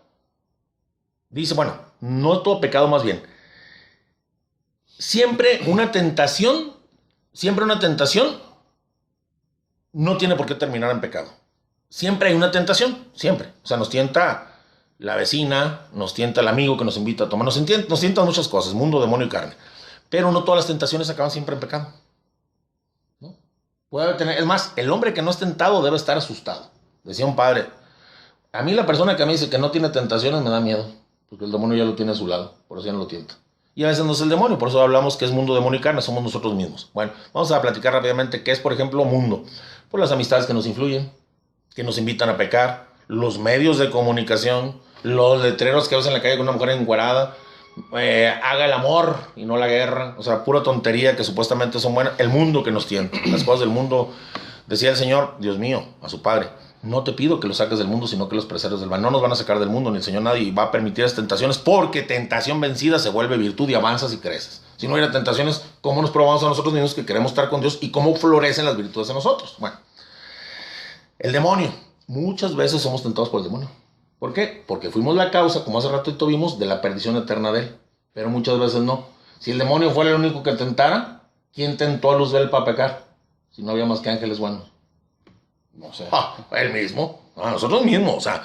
dice, bueno, no todo pecado, más bien, siempre una tentación no tiene por qué terminar en pecado. Siempre hay una tentación, siempre. O sea, nos tienta la vecina, nos tienta el amigo que nos invita a tomar, nos tientan muchas cosas, mundo, demonio y carne. Pero no todas las tentaciones acaban siempre en pecado, ¿no? Es más, el hombre que no es tentado debe estar asustado. Decía un padre, a mí la persona que me dice que no tiene tentaciones me da miedo, porque el demonio ya lo tiene a su lado, por eso ya no lo tienta. Y a veces no es el demonio, por eso hablamos que es mundo, demonio y carne, somos nosotros mismos. Bueno, vamos a platicar rápidamente qué es, por ejemplo, mundo. Por las amistades que nos influyen, que nos invitan a pecar, los medios de comunicación, los letreros que ves en la calle con una mujer encuerada, haga el amor y no la guerra, o sea, pura tontería que supuestamente son buenas. El mundo que nos tienta, las cosas del mundo. Decía el Señor, Dios mío, a su Padre, no te pido que los saques del mundo, sino que los preserves del mal. No nos van a sacar del mundo, ni el Señor nadie va a permitir las tentaciones, porque tentación vencida se vuelve virtud y avanzas y creces. Si no hubiera tentaciones, ¿cómo nos probamos a nosotros mismos que queremos estar con Dios y cómo florecen las virtudes en nosotros? Bueno, el demonio. Muchas veces somos tentados por el demonio. ¿Por qué? Porque fuimos la causa, como hace rato vimos, de la perdición eterna de él. Pero muchas veces no. Si el demonio fuera el único que tentara, ¿quién tentó a Luzbel para pecar? Si no había más que ángeles buenos. No sé. Él mismo. Nosotros mismos. O sea,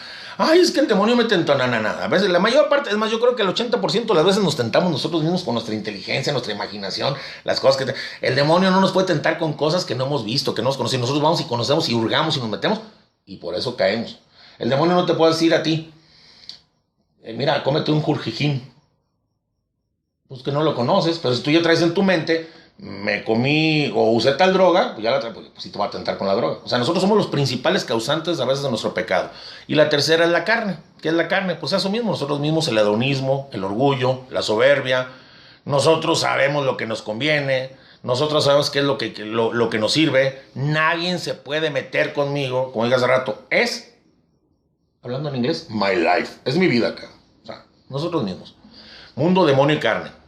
es que el demonio me tentó. No. A veces, la mayor parte, es más, yo creo que el 80% de las veces nos tentamos nosotros mismos con nuestra inteligencia, nuestra imaginación, las cosas que... El demonio no nos puede tentar con cosas que no hemos visto, que no nos conocemos. Nosotros vamos y conocemos y hurgamos y nos metemos y por eso caemos. El demonio no te puede decir a ti, mira, cómete un jurjijín. Pues que no lo conoces, pero si tú ya traes en tu mente, me comí o usé tal droga, pues ya la traigo, pues sí te va a tentar con la droga. O sea, nosotros somos los principales causantes a veces de nuestro pecado. Y la tercera es la carne. ¿Qué es la carne? Pues eso mismo, nosotros mismos, el hedonismo, el orgullo, la soberbia. Nosotros sabemos lo que nos conviene, nosotros sabemos qué es lo que nos sirve. Nadie se puede meter conmigo, como dije hace rato, es, hablando en inglés, my life, es mi vida acá. O sea, nosotros mismos. Mundo, demonio y carne.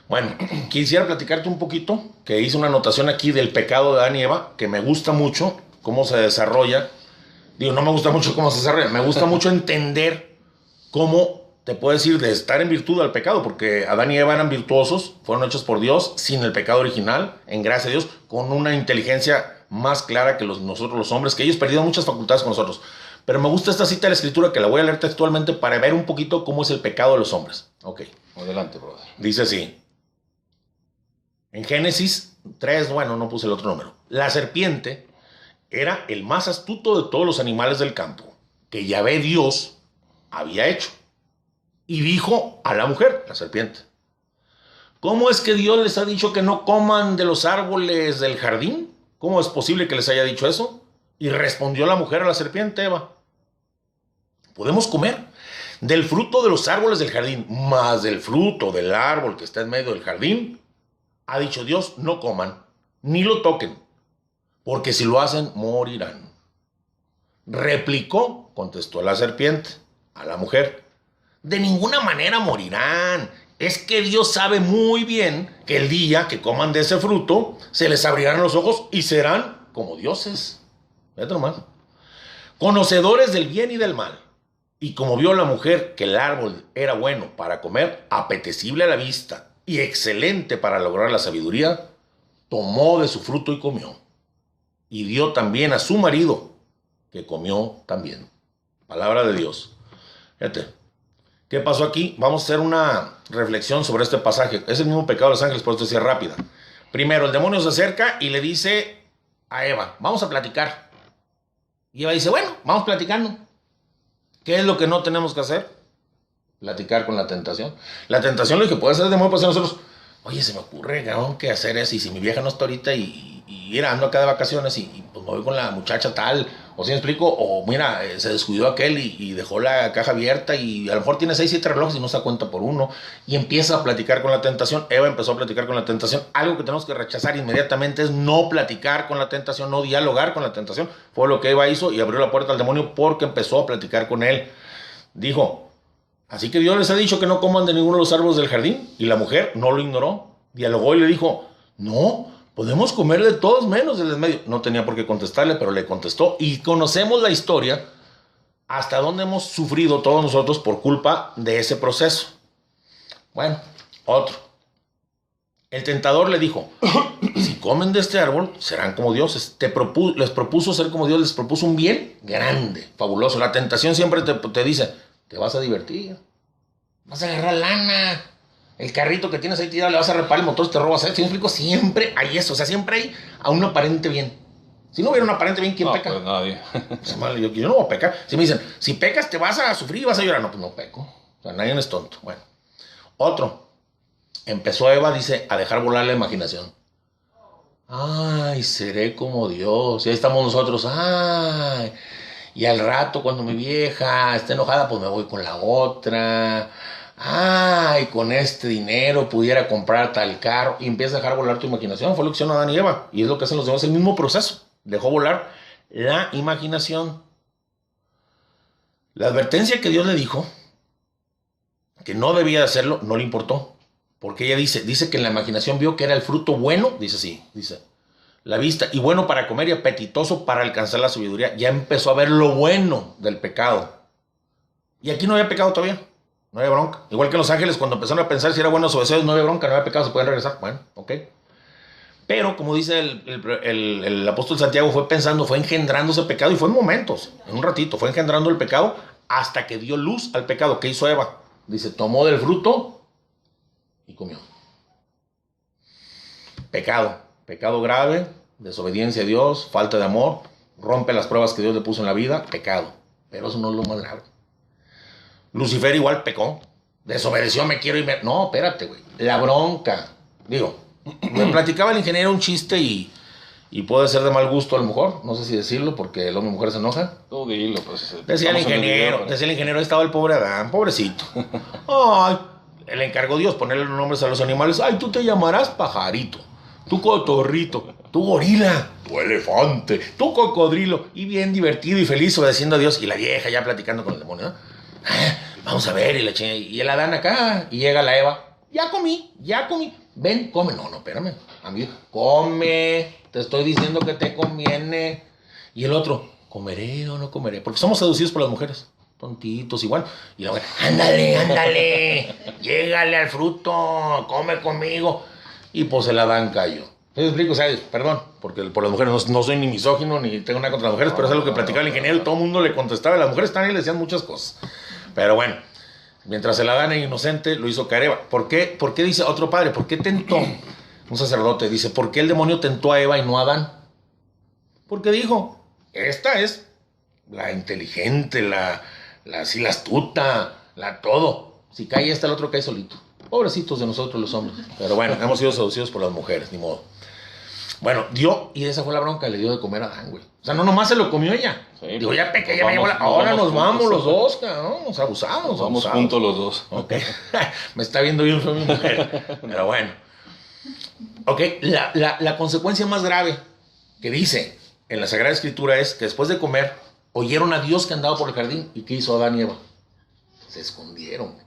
Bueno, quisiera platicarte un poquito, que hice una anotación aquí del pecado de Adán y Eva, que me gusta mucho cómo se desarrolla. Digo, no me gusta mucho cómo se desarrolla, me gusta mucho entender cómo te puedes ir de estar en virtud al pecado, porque Adán y Eva eran virtuosos, fueron hechos por Dios, sin el pecado original, en gracia de Dios, con una inteligencia más clara que nosotros los hombres, que ellos perdieron muchas facultades con nosotros. Pero me gusta esta cita de la Escritura, que la voy a leer textualmente para ver un poquito cómo es el pecado de los hombres. Ok. Adelante, brother. Dice así. En Génesis 3, bueno, no puse el otro número. La serpiente era el más astuto de todos los animales del campo, que Yahvé Dios había hecho. Y dijo a la mujer, la serpiente, ¿cómo es que Dios les ha dicho que no coman de los árboles del jardín? ¿Cómo es posible que les haya dicho eso? Y respondió la mujer a la serpiente, Eva, podemos comer del fruto de los árboles del jardín, más del fruto del árbol que está en medio del jardín. Ha dicho Dios, no coman, ni lo toquen, porque si lo hacen, morirán. Replicó, contestó la serpiente a la mujer, de ninguna manera morirán. Es que Dios sabe muy bien que el día que coman de ese fruto, se les abrirán los ojos y serán como dioses. Fíjate nomás. Conocedores del bien y del mal. Y como vio la mujer que el árbol era bueno para comer, apetecible a la vista y excelente para lograr la sabiduría, tomó de su fruto y comió. Y dio también a su marido, que comió también. Palabra de Dios. Fíjate. ¿Qué pasó aquí? Vamos a hacer una reflexión sobre este pasaje. Es el mismo pecado de los ángeles, por esto decía rápida. Primero, el demonio se acerca y le dice a Eva, vamos a platicar. Y Eva dice, bueno, vamos platicando. ¿Qué es lo que no tenemos que hacer? Platicar con la tentación. La tentación lo que puede hacer el demonio, pues a nosotros, oye, se me ocurre, tengo que hacer eso, y si mi vieja no está ahorita y mira, ando acá de vacaciones y pues me voy con la muchacha tal, o si me explico, o mira, se descuidó aquel y dejó la caja abierta y a lo mejor tiene 6, 7 relojes y no se da cuenta por uno, y empieza a platicar con la tentación. Eva empezó a platicar con la tentación. Algo que tenemos que rechazar inmediatamente es no platicar con la tentación, no dialogar con la tentación. Fue lo que Eva hizo y abrió la puerta al demonio porque empezó a platicar con él. Dijo, así que Dios les ha dicho que no coman de ninguno de los árboles del jardín. Y la mujer no lo ignoró, dialogó y le dijo, no, podemos comer de todos menos del en medio. No tenía por qué contestarle, pero le contestó. Y conocemos la historia hasta dónde hemos sufrido todos nosotros por culpa de ese proceso. Bueno, otro. El tentador le dijo, si comen de este árbol, serán como dioses. Les propuso ser como Dios, les propuso un bien grande, fabuloso. La tentación siempre te dice, te vas a divertir, vas a agarrar lana, el carrito que tienes ahí tirado le vas a reparar el motor, te robas. ¿Sí me explico? Siempre hay eso, o sea, siempre hay a un aparente bien. Si no hubiera un aparente bien, ¿quién peca? Pues nadie. Yo no voy a pecar. Si me dicen, si pecas te vas a sufrir y vas a llorar, no, pues no peco. O sea, nadie es tonto. Bueno, otro. Empezó Eva, dice, a dejar volar la imaginación. Ay, seré como Dios. Y ahí estamos nosotros. Ay, y al rato cuando mi vieja esté enojada, pues me voy con la otra. Ay, con este dinero pudiera comprar tal carro. Y empieza a dejar volar tu imaginación. Fue lo que hicieron Adán y Eva. Y es lo que hacen los demás, el mismo proceso. Dejó volar la imaginación. La advertencia que Dios le dijo, que no debía de hacerlo, no le importó. Porque ella dice que en la imaginación vio que era el fruto bueno, dice así, dice, la vista, y bueno para comer y apetitoso para alcanzar la sabiduría. Ya empezó a ver lo bueno del pecado. Y aquí no había pecado todavía, no había bronca. Igual que los ángeles, cuando empezaron a pensar si era bueno o deseos, no había bronca, no había pecado, se pueden regresar. Bueno, ok. Pero como dice el apóstol Santiago, fue pensando, fue engendrando ese pecado, y fue en momentos, en un ratito, fue engendrando el pecado hasta que dio luz al pecado. ¿Qué hizo Eva? Dice, tomó del fruto y comió. Pecado grave, desobediencia a Dios, falta de amor, rompe las pruebas que Dios le puso en la vida, pecado. Pero eso no es lo más grave. Lucifer igual pecó, desobedeció, me quiero y me... No, espérate, güey. La bronca. Digo, me platicaba el ingeniero un chiste y puede ser de mal gusto a lo mejor. No sé si decirlo porque el hombre y mujer se enojan. Tú dilo, pues. Decía el ingeniero, ahí estaba el pobre Adán, pobrecito. Ay, le encargó Dios ponerle los nombres a los animales. Ay, tú te llamarás pajarito, tú cotorrito, tú gorila, tú elefante, tú cocodrilo. Y bien divertido y feliz obedeciendo a Dios. Y la vieja ya platicando con el demonio, ¿no? Vamos a ver, y el Adán acá, y llega la Eva. Ya comí. Ven, come. No, espérame. Amigo, come. Te estoy diciendo que te conviene. Y el otro, ¿comeré o no comeré? Porque somos seducidos por las mujeres. Tontitos, igual. Y la mujer, ándale. Llégale al fruto. Come conmigo. Y pues el Adán cayó. ¿Me explico? O sea, perdón, porque por las mujeres no soy ni misógino ni tengo nada contra las mujeres, pero es algo que platicaba el ingeniero y todo el mundo le contestaba. Las mujeres también le decían muchas cosas. Pero bueno, mientras el Adán era inocente, lo hizo caer Eva. ¿Por qué dice otro padre? ¿Por qué tentó? Un sacerdote dice, ¿por qué el demonio tentó a Eva y no a Adán? Porque dijo, esta es la inteligente, la astuta, la todo. Si cae esta, el otro cae solito. Pobrecitos de nosotros los hombres. Pero bueno, hemos sido seducidos por las mujeres, ni modo. Bueno, dio, y esa fue la bronca, le dio de comer a Adán, güey. O sea, no nomás se lo comió ella. Sí, digo, ya pequé, ya me llevó la... Ahora nos vamos los dos, cabrón. Nos abusamos. Vamos juntos los dos. Ok. Me está viendo bien fue mi mujer. Pero bueno. Ok, la consecuencia más grave que dice en la Sagrada Escritura es que después de comer, oyeron a Dios que andaba por el jardín. ¿Y qué hizo Adán y Eva? Se escondieron.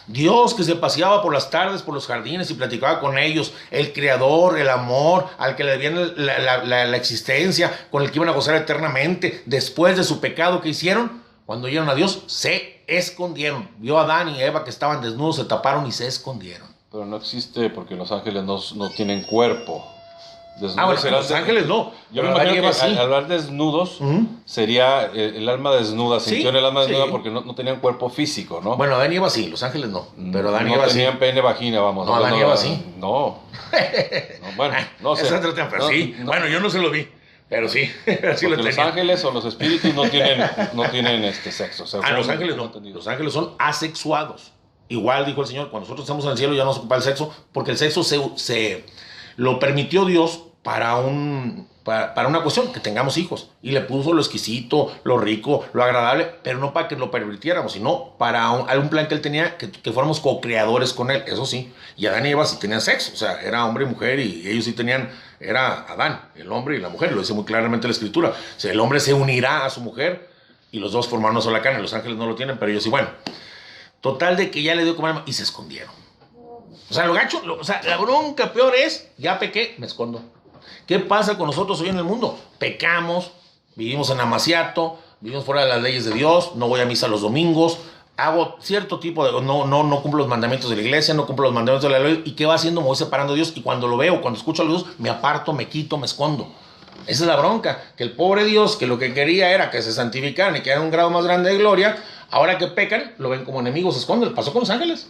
Dios que se paseaba por las tardes por los jardines y platicaba con ellos, el creador, el amor, al que le debían la existencia, con el que iban a gozar eternamente, después de su pecado que hicieron, cuando oyeron a Dios, se escondieron. Vio a Adán y Eva que estaban desnudos, se taparon y se escondieron. Pero no existe porque los ángeles no tienen cuerpo. Desnudos bueno, los ángeles no. Yo me imagino que al hablar desnudos sería el alma desnuda, sintió el alma desnuda porque no tenían cuerpo físico, ¿no? Bueno, Adán y Eva sí, los ángeles no. Pero Adán y Eva tenían pene, vagina, vamos. No, Adán y Eva sí. No. Bueno, no sé. Es otro tema, pero sí. Bueno, yo no se lo vi, pero sí. Sí lo los ángeles o los espíritus no tienen sexo. O sea, los ángeles no. Los ángeles son asexuados. Igual dijo el Señor, cuando nosotros estamos en el cielo ya no nos ocupa el sexo, porque el sexo se lo permitió Dios para una cuestión, que tengamos hijos. Y le puso lo exquisito, lo rico, lo agradable, pero no para que lo pervirtiéramos, sino para un plan que él tenía, que fuéramos co-creadores con él, eso sí. Y Adán y Eva sí tenían sexo, o sea, era hombre y mujer, y ellos sí tenían, era Adán, el hombre y la mujer, lo dice muy claramente la Escritura. O sea, el hombre se unirá a su mujer, y los dos formaron una sola carne. Los ángeles no lo tienen, pero ellos sí, bueno. Total de que ya le dio comer y se escondieron. O sea, lo gacho, la bronca peor es, ya pequé, me escondo. ¿Qué pasa con nosotros hoy en el mundo? Pecamos, vivimos en amaciato, vivimos fuera de las leyes de Dios, no voy a misa los domingos, hago cierto tipo de... No cumplo los mandamientos de la iglesia, no cumplo los mandamientos de la ley. ¿Y qué va haciendo? Me voy separando de Dios. Y cuando lo veo, cuando escucho a Dios, me aparto, me quito, me escondo. Esa es la bronca, que el pobre Dios, que lo que quería era que se santificaran y que un grado más grande de gloria, ahora que pecan, lo ven como enemigo, se esconden. Pasó con los ángeles.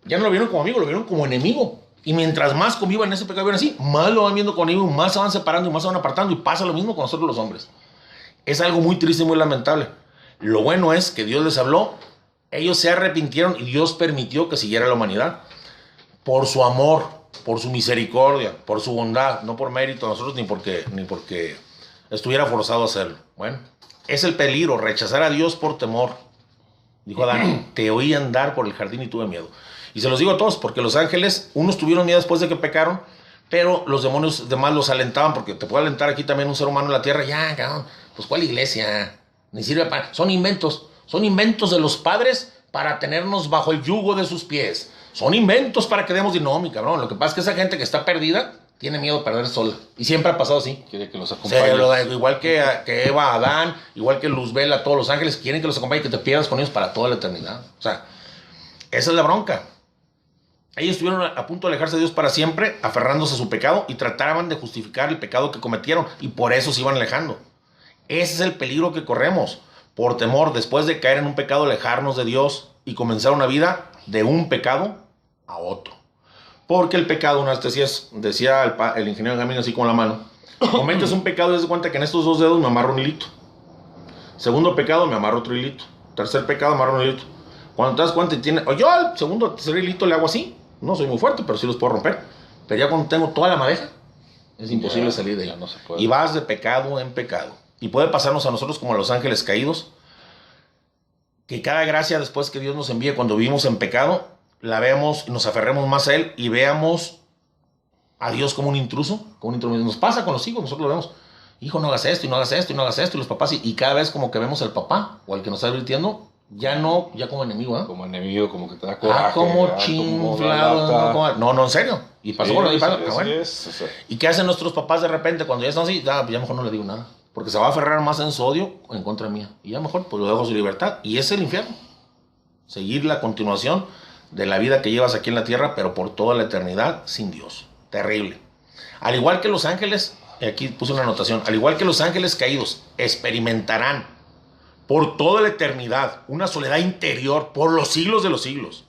Ya no lo vieron como amigo, lo vieron como enemigo. Y mientras más convivan en ese pecado, así, más lo van viendo con ellos, más se van separando y más se van apartando. Y pasa lo mismo con nosotros los hombres. Es algo muy triste y muy lamentable. Lo bueno es que Dios les habló, ellos se arrepintieron y Dios permitió que siguiera la humanidad. Por su amor, por su misericordia, por su bondad, no por mérito de nosotros ni porque estuviera forzado a hacerlo. Bueno, es el peligro, rechazar a Dios por temor. Dijo Adán, te oí andar por el jardín y tuve miedo. Y se los digo a todos, porque los ángeles, unos tuvieron miedo después de que pecaron, pero los demonios demás los alentaban, porque te puede alentar aquí también un ser humano en la tierra. Ya, cabrón, pues ¿cuál iglesia? Ni sirve para... Son inventos de los padres para tenernos bajo el yugo de sus pies. Son inventos para que demos dinero, cabrón. Lo que pasa es que esa gente que está perdida tiene miedo de perder sola. Y siempre ha pasado así. Quiere que los acompañe. Igual que Eva, Adán, igual que Luzbel, a todos los ángeles, quieren que los acompañe y que te pierdas con ellos para toda la eternidad. O sea, esa es la bronca. Ellos estuvieron a punto de alejarse de Dios para siempre, aferrándose a su pecado y trataban de justificar el pecado que cometieron y por eso se iban alejando. Ese es el peligro que corremos. Por temor, después de caer en un pecado, alejarnos de Dios y comenzar una vida de un pecado a otro. Porque el pecado, una vez decía el ingeniero Gamín así con la mano, cometes un pecado y das cuenta que en estos dos dedos me amarro un hilito. Segundo pecado, me amarro otro hilito. Tercer pecado, me amarro un hilito. Cuando te das cuenta y tienes... O yo al segundo o tercer hilito le hago así. No soy muy fuerte, pero sí los puedo romper. Pero ya cuando tengo toda la madeja, es imposible salir de ahí. No se puede. Y vas de pecado en pecado. Y puede pasarnos a nosotros como a los ángeles caídos, que cada gracia después que Dios nos envíe cuando vivimos en pecado, la veamos, nos aferremos más a Él y veamos a Dios como un intruso, Nos pasa con los hijos, nosotros lo vemos. Hijo, no hagas esto, y no hagas esto, y no hagas esto, y los papás, y cada vez como que vemos al papá, o al que nos está advirtiendo, ya como enemigo, ¿eh? Como enemigo, como que te da coraje. Como chinflado. No, en serio. Y pasó por ahí, bueno. ¿Y qué hacen nuestros papás de repente cuando ya están así? Ya mejor no le digo nada. Porque se va a aferrar más en su odio o en contra mía. Y ya mejor, pues lo dejo a su libertad. Y es el infierno. Seguir la continuación de la vida que llevas aquí en la tierra, pero por toda la eternidad sin Dios. Terrible. Al igual que los ángeles, aquí puse una anotación, al igual que los ángeles caídos experimentarán por toda la eternidad una soledad interior por los siglos de los siglos.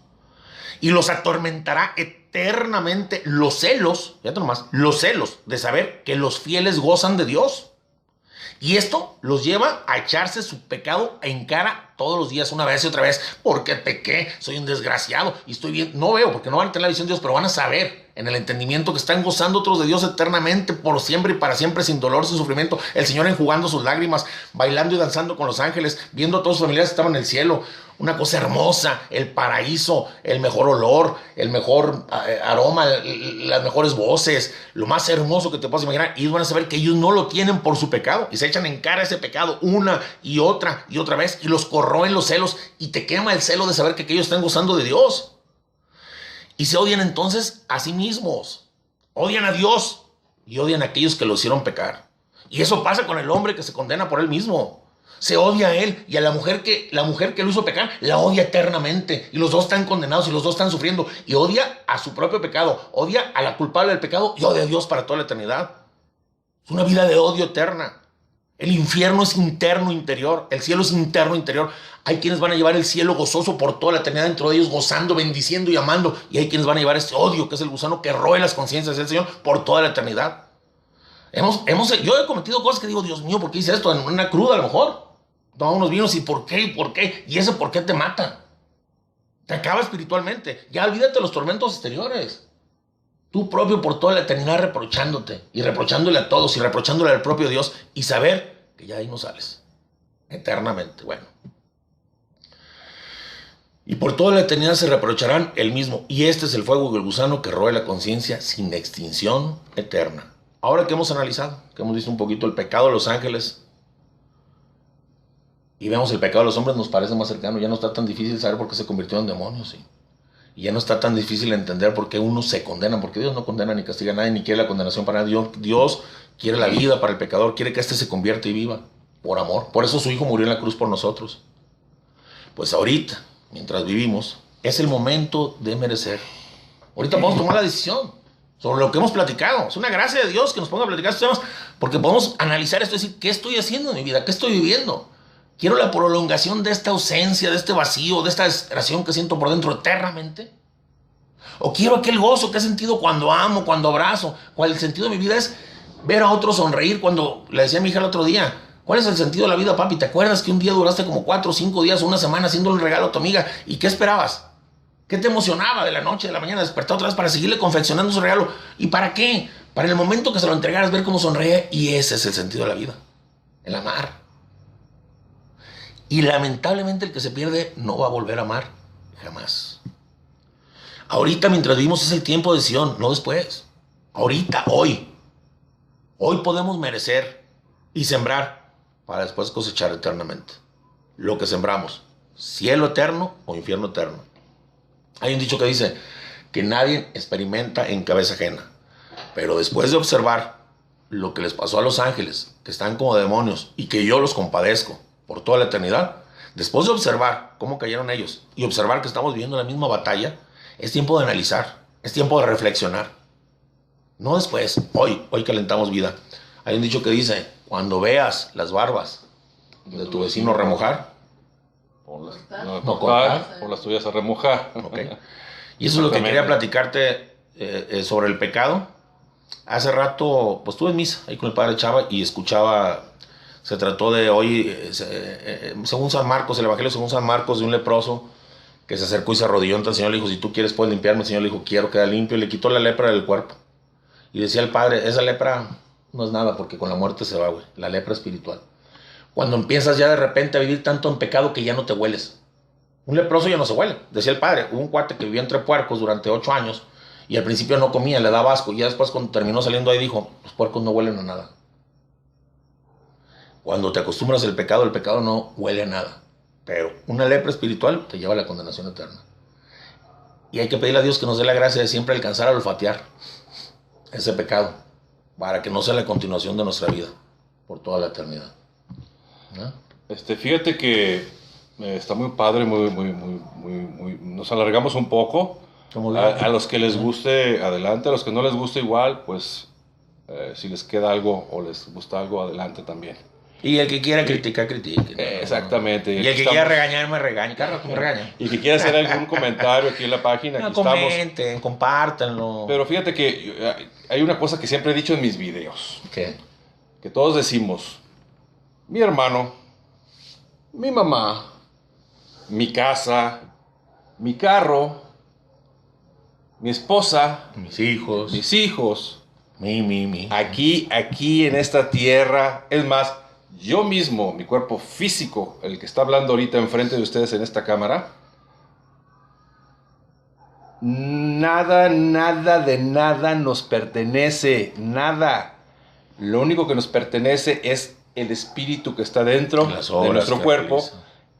Y los atormentará eternamente los celos, fíjate nomás, los celos de saber que los fieles gozan de Dios. Y esto los lleva a echarse su pecado en cara todos los días, una vez y otra vez, porque pequé, soy un desgraciado y estoy bien. No veo, porque no van a tener la visión de Dios, pero van a saber en el entendimiento que están gozando otros de Dios eternamente, por siempre y para siempre, sin dolor, sin sufrimiento. El Señor enjugando sus lágrimas, bailando y danzando con los ángeles, viendo a todos sus familiares que estaban en el cielo. Una cosa hermosa, el paraíso, el mejor olor, el mejor aroma, las mejores voces, lo más hermoso que te puedas imaginar. Y ellos van a saber que ellos no lo tienen por su pecado. Y se echan en cara ese pecado una y otra vez. Y los corroen los celos. Y te quema el celo de saber que ellos están gozando de Dios. Y se odian entonces a sí mismos. Odian a Dios. Y odian a aquellos que lo hicieron pecar. Y eso pasa con el hombre que se condena por él mismo. Se odia a él y a la mujer que lo hizo pecar, la odia eternamente. Y los dos están condenados y los dos están sufriendo. Y odia a su propio pecado, odia a la culpable del pecado y odia a Dios para toda la eternidad. Es una vida de odio eterna. El infierno es interno, interior. El cielo es interno, interior. Hay quienes van a llevar el cielo gozoso por toda la eternidad dentro de ellos, gozando, bendiciendo y amando. Y hay quienes van a llevar ese odio, que es el gusano que roe las conciencias del Señor por toda la eternidad. Yo he cometido cosas que digo, Dios mío, ¿por qué hice esto? En una cruda a lo mejor. Toma unos vinos y ¿por qué? Y ese ¿por qué te mata? Te acaba espiritualmente. Ya olvídate de los tormentos exteriores. Tú propio por toda la eternidad reprochándote y reprochándole a todos y reprochándole al propio Dios y saber que ya ahí no sales. Eternamente, bueno. Y por toda la eternidad se reprocharán el mismo. Y este es el fuego del gusano que roe la conciencia sin extinción eterna. Ahora que hemos analizado, que hemos visto un poquito el pecado de los ángeles, y vemos el pecado de los hombres, nos parece más cercano. Ya no está tan difícil saber por qué se convirtió en demonios, ¿sí? Y ya no está tan difícil entender por qué unos se condenan, porque Dios no condena ni castiga a nadie, ni quiere la condenación para nadie. Dios quiere la vida para el pecador, quiere que éste se convierta y viva por amor. Por eso su Hijo murió en la cruz por nosotros. Pues ahorita, mientras vivimos, es el momento de merecer. Ahorita podemos tomar la decisión sobre lo que hemos platicado. Es una gracia de Dios que nos ponga a platicar estos temas, porque podemos analizar esto y decir, ¿qué estoy haciendo en mi vida? ¿Qué estoy viviendo? ¿Quiero la prolongación de esta ausencia, de este vacío, de esta desesperación que siento por dentro eternamente? ¿O quiero aquel gozo que he sentido cuando amo, cuando abrazo? ¿Cuál el sentido de mi vida es ver a otro sonreír? Cuando le decía a mi hija el otro día, ¿cuál es el sentido de la vida, papi? ¿Te acuerdas que un día duraste como 4 o 5 días o una semana haciéndole un regalo a tu amiga? ¿Y qué esperabas? ¿Qué te emocionaba de la noche, de la mañana, despertar otra vez para seguirle confeccionando su regalo? ¿Y para qué? Para el momento que se lo entregaras, ver cómo sonreía. Y ese es el sentido de la vida, el amar. Y lamentablemente el que se pierde no va a volver a amar jamás. Ahorita mientras vivimos es el tiempo de Sion, no después. Ahorita, hoy. Hoy podemos merecer y sembrar para después cosechar eternamente. Lo que sembramos, cielo eterno o infierno eterno. Hay un dicho que dice que nadie experimenta en cabeza ajena. Pero después de observar lo que les pasó a los ángeles, que están como demonios y que yo los compadezco por toda la eternidad, después de observar cómo cayeron ellos y observar que estamos viviendo la misma batalla, es tiempo de analizar, es tiempo de reflexionar. No después, hoy calentamos vida. Hay un dicho que dice, cuando veas las barbas de tu vecino remojar, no cortar, por las tuyas a remojar. Okay. Y eso es lo que quería platicarte sobre el pecado. Hace rato, pues estuve en misa ahí con el padre Chava y escuchaba. Se trató de hoy, según San Marcos, el Evangelio según San Marcos, de un leproso que se acercó y se arrodilló ante el Señor, le dijo, si tú quieres puedes limpiarme. El Señor le dijo, quiero quedar limpio, y le quitó la lepra del cuerpo. Y decía el padre, esa lepra no es nada, porque con la muerte se va, güey, la lepra espiritual. Cuando empiezas ya de repente a vivir tanto en pecado que ya no te hueles. Un leproso ya no se huele, decía el padre. Hubo un cuate que vivió entre puercos durante 8 años, y al principio no comía, le daba asco, y ya después cuando terminó saliendo ahí dijo, los puercos no huelen a nada. Cuando te acostumbras al pecado, el pecado no huele a nada. Pero una lepra espiritual te lleva a la condenación eterna. Y hay que pedirle a Dios que nos dé la gracia de siempre alcanzar a olfatear ese pecado, para que no sea la continuación de nuestra vida por toda la eternidad. ¿No? Fíjate que está muy padre, nos alargamos un poco. A los que les guste, adelante. A los que no les guste igual, pues si les queda algo o les gusta algo, adelante también. Y el que quiera criticar, critique. Exactamente. Y el que quiera regañar, me regañe. Carlos, me regaña. Y que quiera hacer algún comentario aquí en la página, aquí comenten, estamos. Compártanlo. Pero fíjate que hay una cosa que siempre he dicho en mis videos. ¿Qué? Que todos decimos, mi hermano, mi mamá, mi casa, mi carro, mi esposa, mis hijos, mi. Aquí en esta tierra, es más, yo mismo, mi cuerpo físico, el que está hablando ahorita enfrente de ustedes en esta cámara, nada de nada nos pertenece, nada. Lo único que nos pertenece es el espíritu que está dentro de nuestro cuerpo,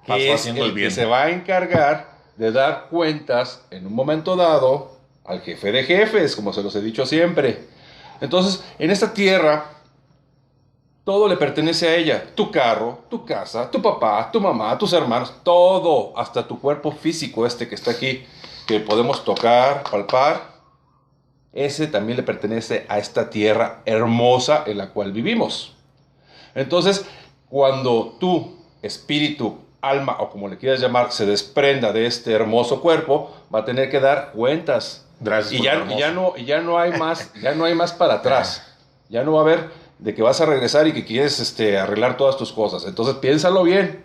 que es el que se va a encargar de dar cuentas en un momento dado al jefe de jefes, como se los he dicho siempre. Entonces, en esta tierra, todo le pertenece a ella. Tu carro, tu casa, tu papá, tu mamá, tus hermanos, todo, hasta tu cuerpo físico que está aquí, que podemos tocar, palpar, ese también le pertenece a esta tierra hermosa en la cual vivimos. Entonces, cuando tu espíritu, alma o como le quieras llamar, se desprenda de este hermoso cuerpo, va a tener que dar cuentas. Gracias. Y ya no hay más para atrás. Ya no va a haber de que vas a regresar y que quieres arreglar todas tus cosas. Entonces piénsalo bien.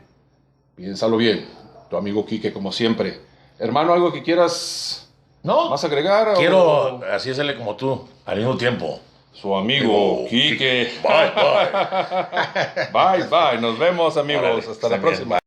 Tu amigo Quique, como siempre. Hermano, ¿algo que quieras más agregar? Quiero así hacerle como tú, al mismo tiempo. Su amigo Quique. Bye. Bye. Nos vemos, amigos. Hasta la próxima.